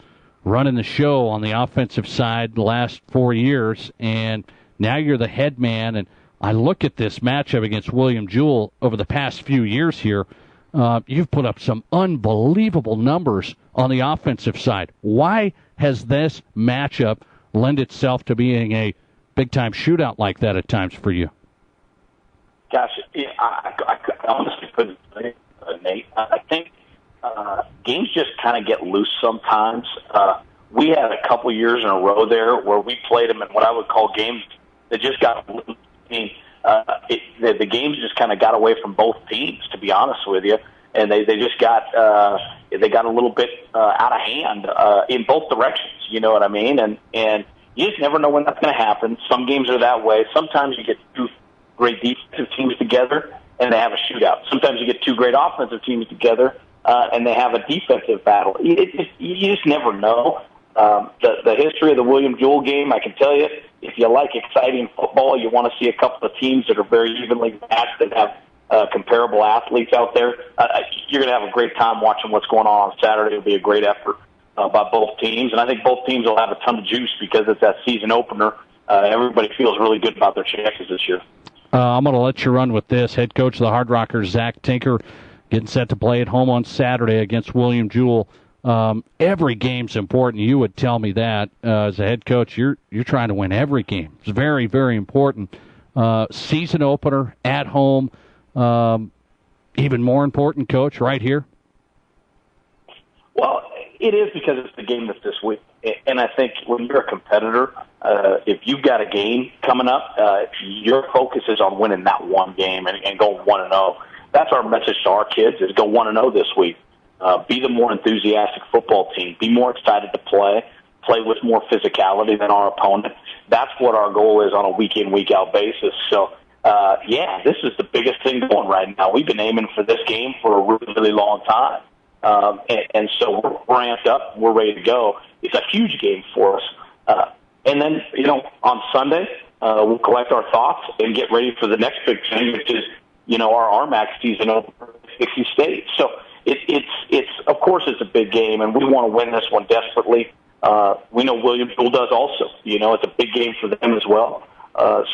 running the show on the offensive side the last 4 years, and now you're the head man. And I look at this matchup against William Jewell over the past few years here. You've put up some unbelievable numbers on the offensive side. Why has this matchup lend itself to being a big-time shootout like that at times for you? Gosh, I honestly couldn't say, Nate. I think games just kind of get loose sometimes. We had a couple years in a row there where we played them in what I would call games that just got loose. I mean, the games just kind of got away from both teams, to be honest with you, and they just got they got a little bit out of hand in both directions. You know what I mean? And you just never know when that's going to happen. Some games are that way. Sometimes you get two great defensive teams together and they have a shootout. Sometimes you get two great offensive teams together and they have a defensive battle. You just never know. The history of the William Jewell game, I can tell you, if you like exciting football, you want to see a couple of teams that are very evenly matched that have comparable athletes out there, you're going to have a great time watching what's going on Saturday. It'll be a great effort by both teams, and I think both teams will have a ton of juice because it's that season opener. Everybody feels really good about their chances this year. I'm going to let you run with this. Head coach of the Hard Rockers, Zach Tinker, getting set to play at home on Saturday against William Jewell. Every game's important. You would tell me that as a head coach. You're trying to win every game. It's very, very important. Season opener at home, even more important, Coach, right here. Well, it is because it's the game that's this week, and I think when you're a competitor, if you've got a game coming up, your focus is on winning that one game and going 1-0. That's our message to our kids: is go 1-0 this week. Be the more enthusiastic football team. Be more excited to play with more physicality than our opponent. That's what our goal is on a week-in, week-out basis. So, this is the biggest thing going right now. We've been aiming for this game for a really, really long time. And so we're ramped up. We're ready to go. It's a huge game for us. And then, on Sunday, we'll collect our thoughts and get ready for the next big thing, which is, our RMAC season opener at Dixie State. So, it's of course it's a big game, and we want to win this one desperately. We know William Jewell does also. It's a big game for them as well.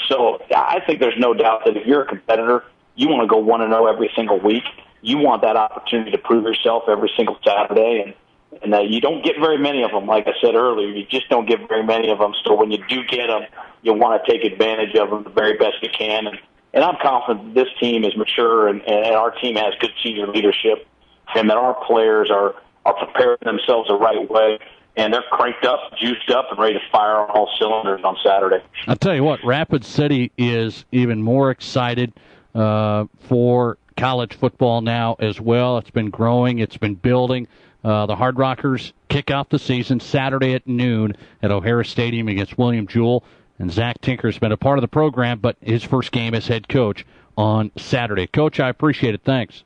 So I think there's no doubt that if you're a competitor, you want to go 1-0 every single week. You want that opportunity to prove yourself every single Saturday, and you don't get very many of them. Like I said earlier, you just don't get very many of them. So when you do get them, you want to take advantage of them the very best you can. And I'm confident this team is mature, and our team has good senior leadership, and that our players are preparing themselves the right way, and they're cranked up, juiced up, and ready to fire on all cylinders on Saturday. I'll tell you what, Rapid City is even more excited for college football now as well. It's been growing. It's been building. The Hard Rockers kick off the season Saturday at noon at O'Hara Stadium against William Jewell. And Zach Tinker's been a part of the program, but his first game as head coach on Saturday. Coach, I appreciate it. Thanks.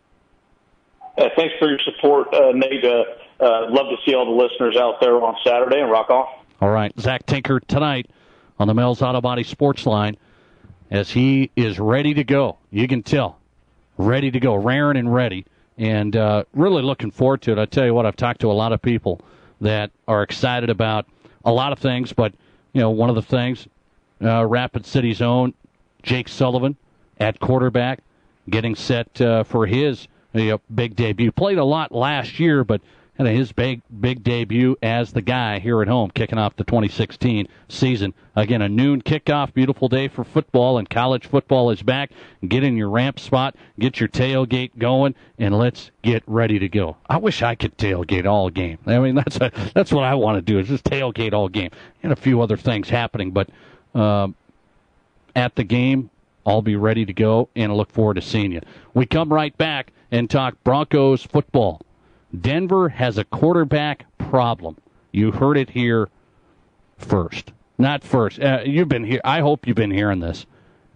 Thanks for your support, Nate. Love to see all the listeners out there on Saturday, and rock on. All right. Zach Tinker tonight on the Mel's Auto Body Sports Line as he is ready to go. You can tell. Ready to go. Raring and ready. And really looking forward to it. I tell you what, I've talked to a lot of people that are excited about a lot of things, but, one of the things, Rapid City's own Jake Sullivan at quarterback getting set for his big debut. Played a lot last year, but and his big debut as the guy here at home, kicking off the 2016 season. Again, a noon kickoff, beautiful day for football, and college football is back. Get in your ramp spot, get your tailgate going, and let's get ready to go. I wish I could tailgate all game. I mean, that's what I want to do, is just tailgate all game. And a few other things happening, but at the game, I'll be ready to go, and I look forward to seeing you. We come right back and talk Broncos football. Denver has a quarterback problem. You heard it here first. Not first. You've been here. I hope you've been hearing this.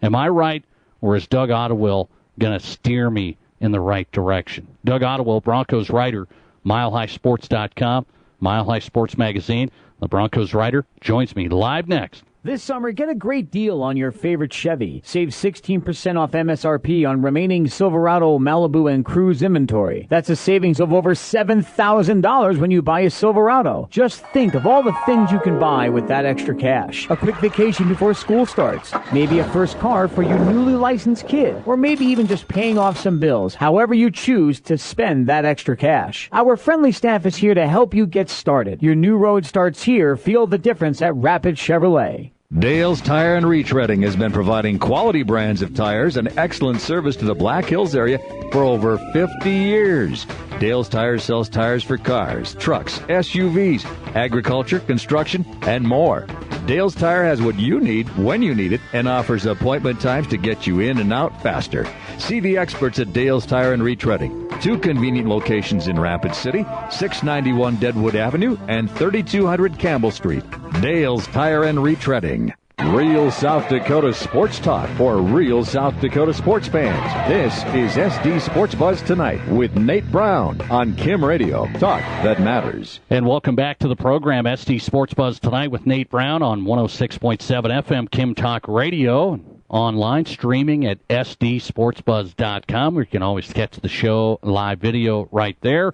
Am I right, or is Doug Ottewill going to steer me in the right direction? Doug Ottewill, Broncos writer, MileHighSports.com, Mile High Sports Magazine. The Broncos writer joins me live next. This summer, get a great deal on your favorite Chevy. Save 16% off MSRP on remaining Silverado, Malibu, and Cruise inventory. That's a savings of over $7,000 when you buy a Silverado. Just think of all the things you can buy with that extra cash. A quick vacation before school starts. Maybe a first car for your newly licensed kid. Or maybe even just paying off some bills. However you choose to spend that extra cash. Our friendly staff is here to help you get started. Your new road starts here. Feel the difference at Rapid Chevrolet. Dale's Tire and Retreading has been providing quality brands of tires and excellent service to the Black Hills area for over 50 years. Dale's Tires sells tires for cars, trucks, SUVs, agriculture, construction, and more. Dale's Tire has what you need when you need it and offers appointment times to get you in and out faster. See the experts at Dale's Tire and Retreading. 2 convenient locations in Rapid City, 691 Deadwood Avenue and 3200 Campbell Street. Dale's Tire and Retreading. Real South Dakota sports talk for real South Dakota sports fans. This is SD Sports Buzz Tonight with Nate Brown on Kim Radio. Talk that matters. And welcome back to the program, SD Sports Buzz Tonight with Nate Brown on 106.7 FM Kim Talk Radio. Online, streaming at sdsportsbuzz.com, where you can always catch the show live video right there.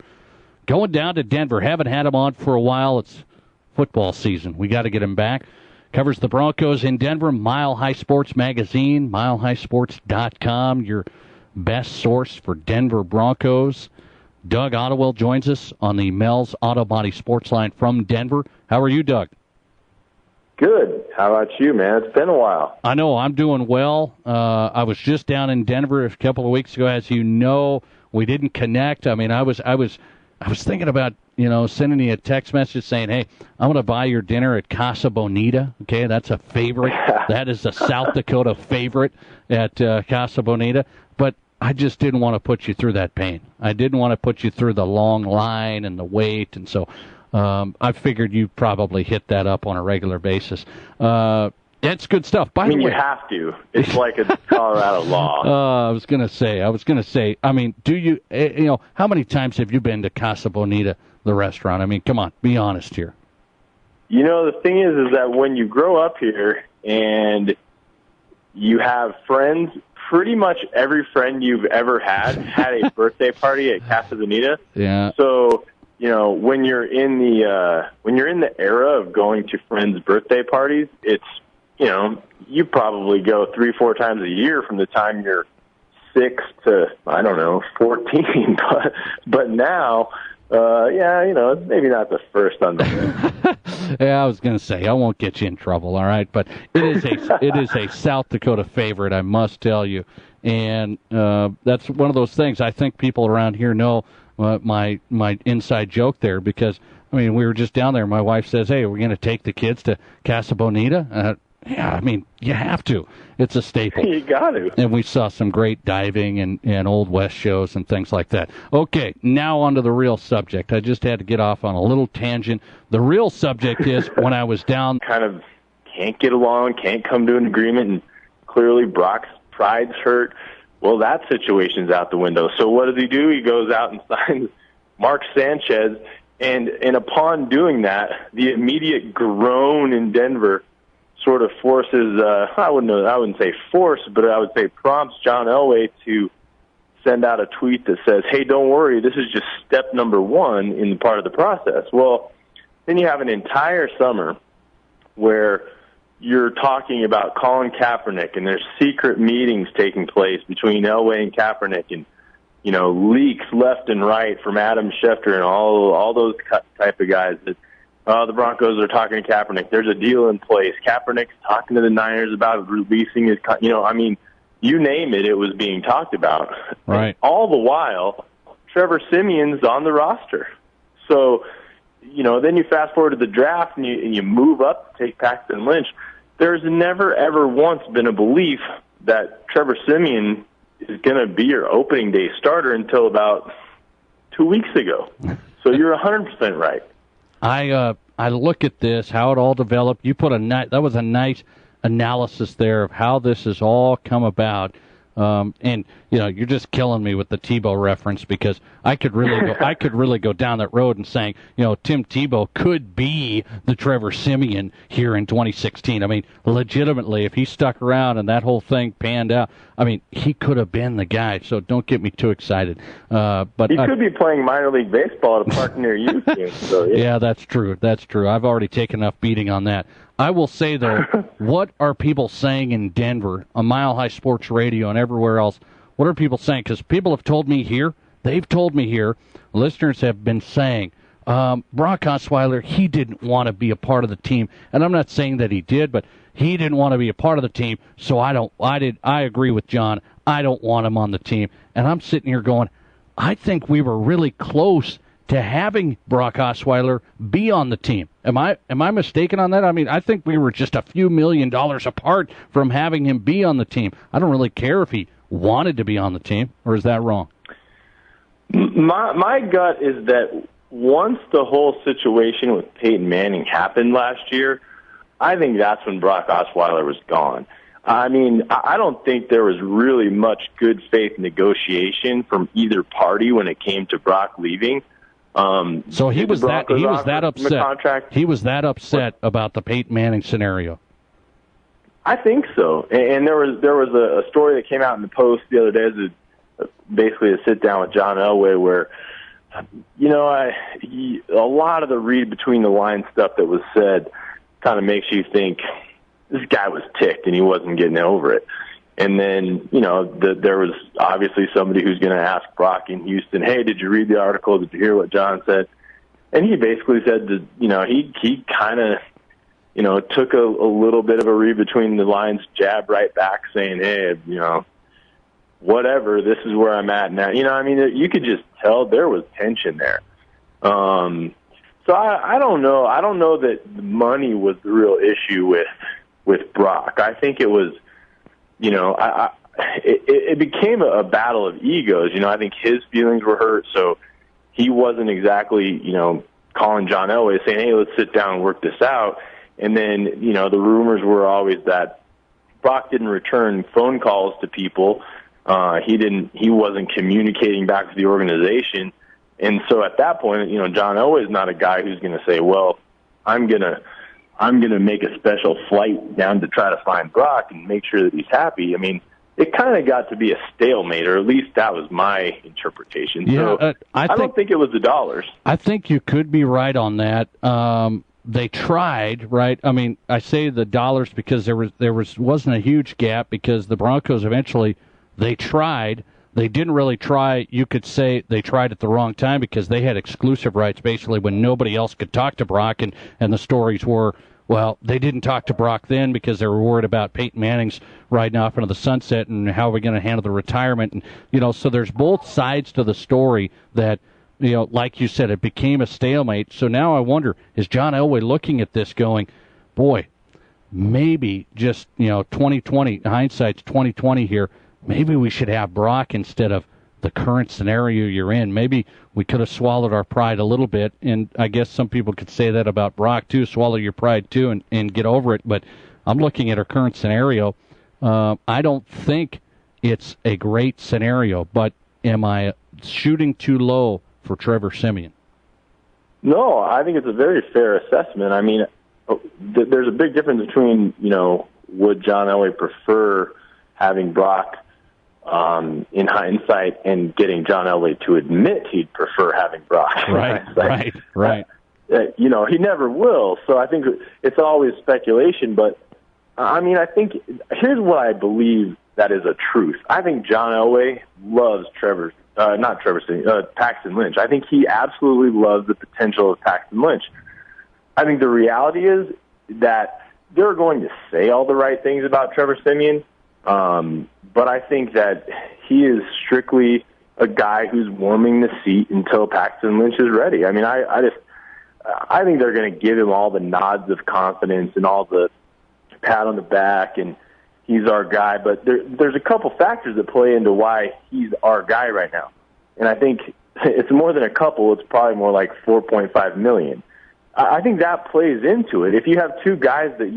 Going down to Denver. Haven't had him on for a while. It's football season. We got to get him back. Covers the Broncos in Denver. Mile High Sports Magazine, milehighsports.com, your best source for Denver Broncos. Doug Ottewill joins us on the Mel's Auto Body Sports Line from Denver. How are you, Doug? Good. How about you, man? It's been a while. I know. I'm doing well. I was just down in Denver a couple of weeks ago. As you know, we didn't connect. I mean, I was thinking about, sending you a text message saying, hey, I'm going to buy your dinner at Casa Bonita. Okay, that's a favorite. That is a South Dakota favorite at Casa Bonita. But I just didn't want to put you through that pain. I didn't want to put you through the long line and the wait, and so I figured you probably hit that up on a regular basis. It's good stuff. By the way, you have to. It's like a Colorado law. I was going to say, I mean, do you, how many times have you been to Casa Bonita, the restaurant? I mean, come on, be honest here. The thing is that when you grow up here and you have friends, pretty much every friend you've ever had a birthday party at Casa Bonita. Yeah. So, when you're in the era of going to friends' birthday parties, it's, you probably go 3-4 times a year from the time you're 6 to, 14. But now, it's maybe not the first on the list. Yeah, I was going to say, I won't get you in trouble, all right? But it is a South Dakota favorite, I must tell you. And that's one of those things I think people around here know my inside joke there, because, we were just down there. My wife says, hey, we're going to take the kids to Casa Bonita. Yeah, you have to. It's a staple. You got to. And we saw some great diving and Old West shows and things like that. Okay, now on to the real subject. I just had to get off on a little tangent. The real subject is when I was down. Kind of can't get along, can't come to an agreement, and clearly Brock's pride's hurt. Well, that situation's out the window. So what does he do? He goes out and signs Mark Sanchez, and upon doing that, the immediate groan in Denver sort of forces, I wouldn't say force, but I would say prompts John Elway to send out a tweet that says, hey, don't worry, this is just step number 1 in the part of the process. Well, then you have an entire summer where you're talking about Colin Kaepernick, and there's secret meetings taking place between Elway and Kaepernick, and, leaks left and right from Adam Schefter and all those type of guys that the Broncos are talking to Kaepernick. There's a deal in place. Kaepernick's talking to the Niners about releasing his, you name it, it was being talked about. Right. And all the while, Trevor Siemian's on the roster. So, then you fast forward to the draft and you move up to take Paxton Lynch. There's never, ever once been a belief that Trevor Siemian is going to be your opening day starter until about 2 weeks ago. So you're 100% right. I look at this, how it all developed. You put that was a nice analysis there of how this has all come about. And you're just killing me with the Tebow reference, because I could really go down that road and saying, Tim Tebow could be the Trevor Siemian here in 2016. I mean, legitimately, if he stuck around and that whole thing panned out, I mean, he could have been the guy. So don't get me too excited. But he could be playing minor league baseball at a park near you soon. So, yeah, that's true. That's true. I've already taken enough beating on that. I will say, though, what are people saying in Denver on Mile High Sports Radio and everywhere else? What are people saying? Because people have told me here, listeners have been saying, Brock Osweiler, he didn't want to be a part of the team. And I'm not saying that he did, but he didn't want to be a part of the team, so I agree with John. I don't want him on the team. And I'm sitting here going, I think we were really close to having Brock Osweiler be on the team. Am I mistaken on that? I mean, I think we were just a few $1 million apart from having him be on the team. I don't really care if he wanted to be on the team, or is that wrong? My gut is that once the whole situation with Peyton Manning happened last year, I think that's when Brock Osweiler was gone. I mean, I don't think there was really much good faith negotiation from either party when it came to Brock leaving. So he was that upset. He was that upset about the Peyton Manning scenario. I think so. And there was a story that came out in the Post the other day, basically a sit down with John Elway, where a lot of the read between the lines stuff that was said kind of makes you think this guy was ticked and he wasn't getting over it. And then, there was obviously somebody who's going to ask Brock in Houston, hey, did you read the article? Did you hear what John said? And he basically said that, he kind of, took a little bit of a read between the lines, jab right back saying, hey, whatever, this is where I'm at now. You could just tell there was tension there. So I don't know. I don't know that money was the real issue with Brock. I think it was, it became a battle of egos. I think his feelings were hurt, so he wasn't exactly, calling John Elway saying, hey, let's sit down and work this out. And then, the rumors were always that Brock didn't return phone calls to people. He wasn't communicating back to the organization. And so at that point, John Elway is not a guy who's going to say, well, I'm going to make a special flight down to try to find Brock and make sure that he's happy. I mean, it kind of got to be a stalemate, or at least that was my interpretation. Yeah, so I don't think it was the dollars. I think you could be right on that. They tried, right? I mean, I say the dollars because there wasn't a huge gap, because the Broncos eventually, they tried. They didn't really try. You could say they tried at the wrong time, because they had exclusive rights basically when nobody else could talk to Brock, and the stories were, well, they didn't talk to Brock then because they were worried about Peyton Manning's riding off into the sunset and how are we going to handle the retirement. And, so there's both sides to the story that, like you said, it became a stalemate. So now I wonder, is John Elway looking at this going, boy, maybe just, 2020, hindsight's 2020 here, maybe we should have Brock instead of the current scenario you're in. Maybe we could have swallowed our pride a little bit, and I guess some people could say that about Brock too, swallow your pride too and get over it. But I'm looking at our current scenario. I don't think it's a great scenario, but am I shooting too low for Trevor Siemian? No, I think it's a very fair assessment. I mean, there's a big difference between, would John Elway prefer having Brock in hindsight and getting John Elway to admit he'd prefer having Brock. Right. He never will. So I think it's always speculation. But, I think here's what I believe that is a truth. I think John Elway loves Trevor Paxton Lynch. I think he absolutely loves the potential of Paxton Lynch. I think the reality is that they're going to say all the right things about Trevor Siemian, but I think that he is strictly a guy who's warming the seat until Paxton Lynch is ready. I mean, I think they're going to give him all the nods of confidence and all the pat on the back and he's our guy, but there's a couple factors that play into why he's our guy right now. And I think it's more than a couple. It's probably more like $4.5 million. I think that plays into it. If you have two guys that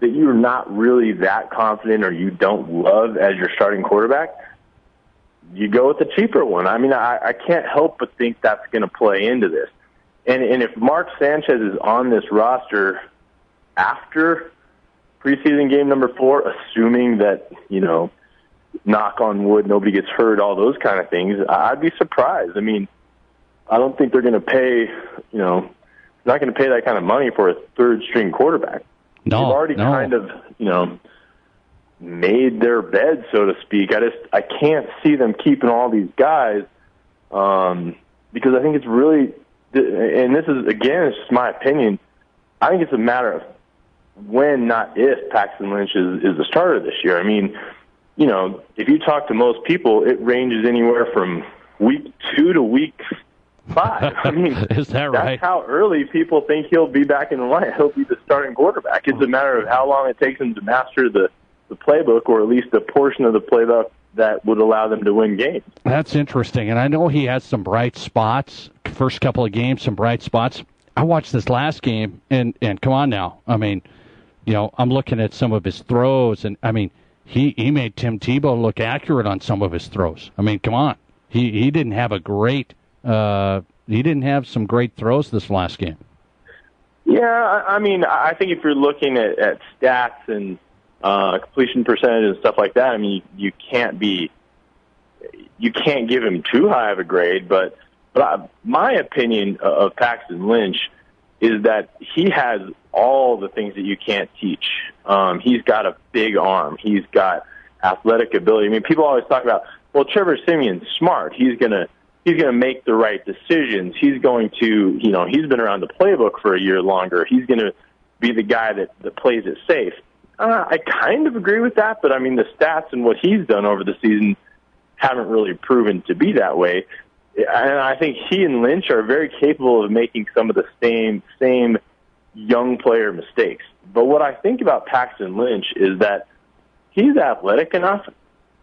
you're not really that confident or you don't love as your starting quarterback, you go with the cheaper one. I mean, I can't help but think that's going to play into this. And if Mark Sanchez is on this roster after preseason game number 4, assuming that, knock on wood, nobody gets hurt, all those kind of things, I'd be surprised. I mean, I don't think they're going to pay, not going to pay that kind of money for a third-string quarterback. No, they've already kind of, made their bed, so to speak. I can't see them keeping all these guys because I think it's really, and this is, again, it's just my opinion, I think it's a matter of when, not if, Paxton Lynch is the starter this year. I mean, if you talk to most people, it ranges anywhere from week 2 to week 5. I mean, is that right? That's how early people think he'll be back in the line. He'll be the starting quarterback. It's a matter of how long it takes him to master the playbook, or at least a portion of the playbook that would allow them to win games. That's interesting, and I know he has some bright spots. First couple of games, some bright spots. I watched this last game, and come on now. I mean, I'm looking at some of his throws, and I mean, he made Tim Tebow look accurate on some of his throws. I mean, come on. He didn't have a great he didn't have some great throws this last game. Yeah, I mean, I think if you're looking at stats and completion percentage and stuff like that, I mean, you can't give him too high of a grade, but my opinion of Paxton Lynch is that he has all the things that you can't teach. He's got a big arm. He's got athletic ability. I mean, people always talk about, well, Trevor Siemian's smart. He's gonna make the right decisions. He's going to, he's been around the playbook for a year longer. He's going to be the guy that plays it safe. I kind of agree with that, but I mean, the stats and what he's done over the season haven't really proven to be that way. And I think he and Lynch are very capable of making some of the same young player mistakes. But what I think about Paxton Lynch is that he's athletic enough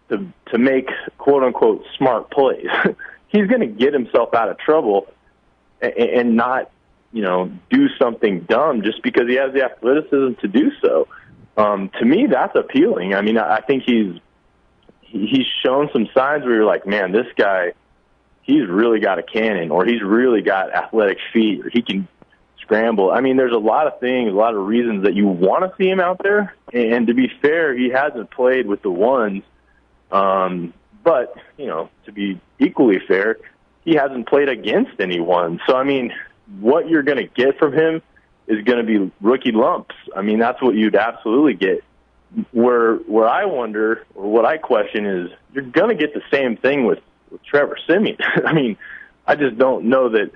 to make quote-unquote smart plays. He's going to get himself out of trouble and not, do something dumb just because he has the athleticism to do so. To me, that's appealing. I mean, I think he's shown some signs where you're like, man, this guy, he's really got a cannon, or he's really got athletic feet, or he can scramble. I mean, there's a lot of things, a lot of reasons that you want to see him out there. And to be fair, he hasn't played with the ones. But, to be equally fair, he hasn't played against anyone. So, I mean, what you're going to get from him is going to be rookie lumps. I mean, that's what you'd absolutely get. Where I wonder, or what I question is, you're going to get the same thing with Trevor Siemian. I mean, I just don't know that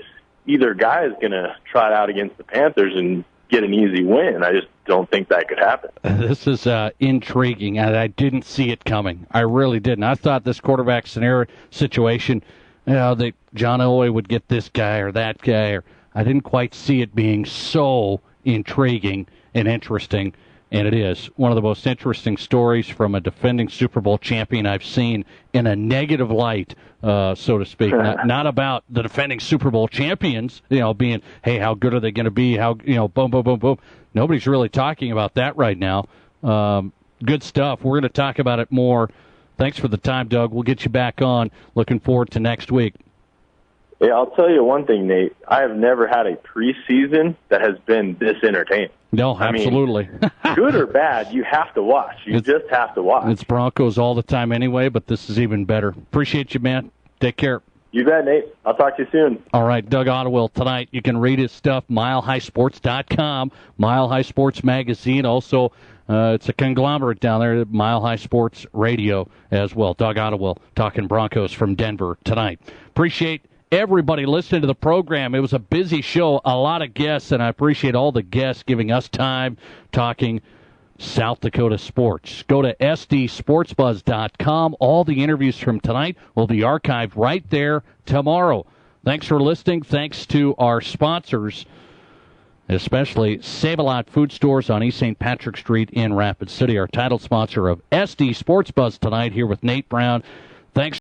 either guy is going to try it out against the Panthers and get an easy win. I just don't think that could happen. This is intriguing, and I didn't see it coming. I really didn't. I thought this quarterback scenario situation, that John Elway would get this guy or that guy. I didn't quite see it being so intriguing and interesting, and it is one of the most interesting stories from a defending Super Bowl champion I've seen in a negative light, so to speak. Not about the defending Super Bowl champions, being, hey, how good are they going to be? How, boom, boom, boom, boom. Nobody's really talking about that right now. Good stuff. We're going to talk about it more. Thanks for the time, Doug. We'll get you back on. Looking forward to next week. Yeah, I'll tell you one thing, Nate. I have never had a preseason that has been this entertaining. No, absolutely. I mean, good or bad, you have to watch. You just have to watch. It's Broncos all the time anyway, but this is even better. Appreciate you, man. Take care. You bet, Nate. I'll talk to you soon. All right, Doug Ottewill tonight. You can read his stuff, milehighsports.com, Mile High Sports Magazine. Also, It's a conglomerate down there, Mile High Sports Radio as well. Doug Ottewell talking Broncos from Denver tonight. Appreciate everybody listening to the program. It was a busy show, a lot of guests, and I appreciate all the guests giving us time talking South Dakota sports. Go to sdsportsbuzz.com. All the interviews from tonight will be archived right there tomorrow. Thanks for listening. Thanks to our sponsors, especially Save-A-Lot Food Stores on East St. Patrick Street in Rapid City, our title sponsor of SD Sports Buzz tonight, here with Nate Brown. Thanks.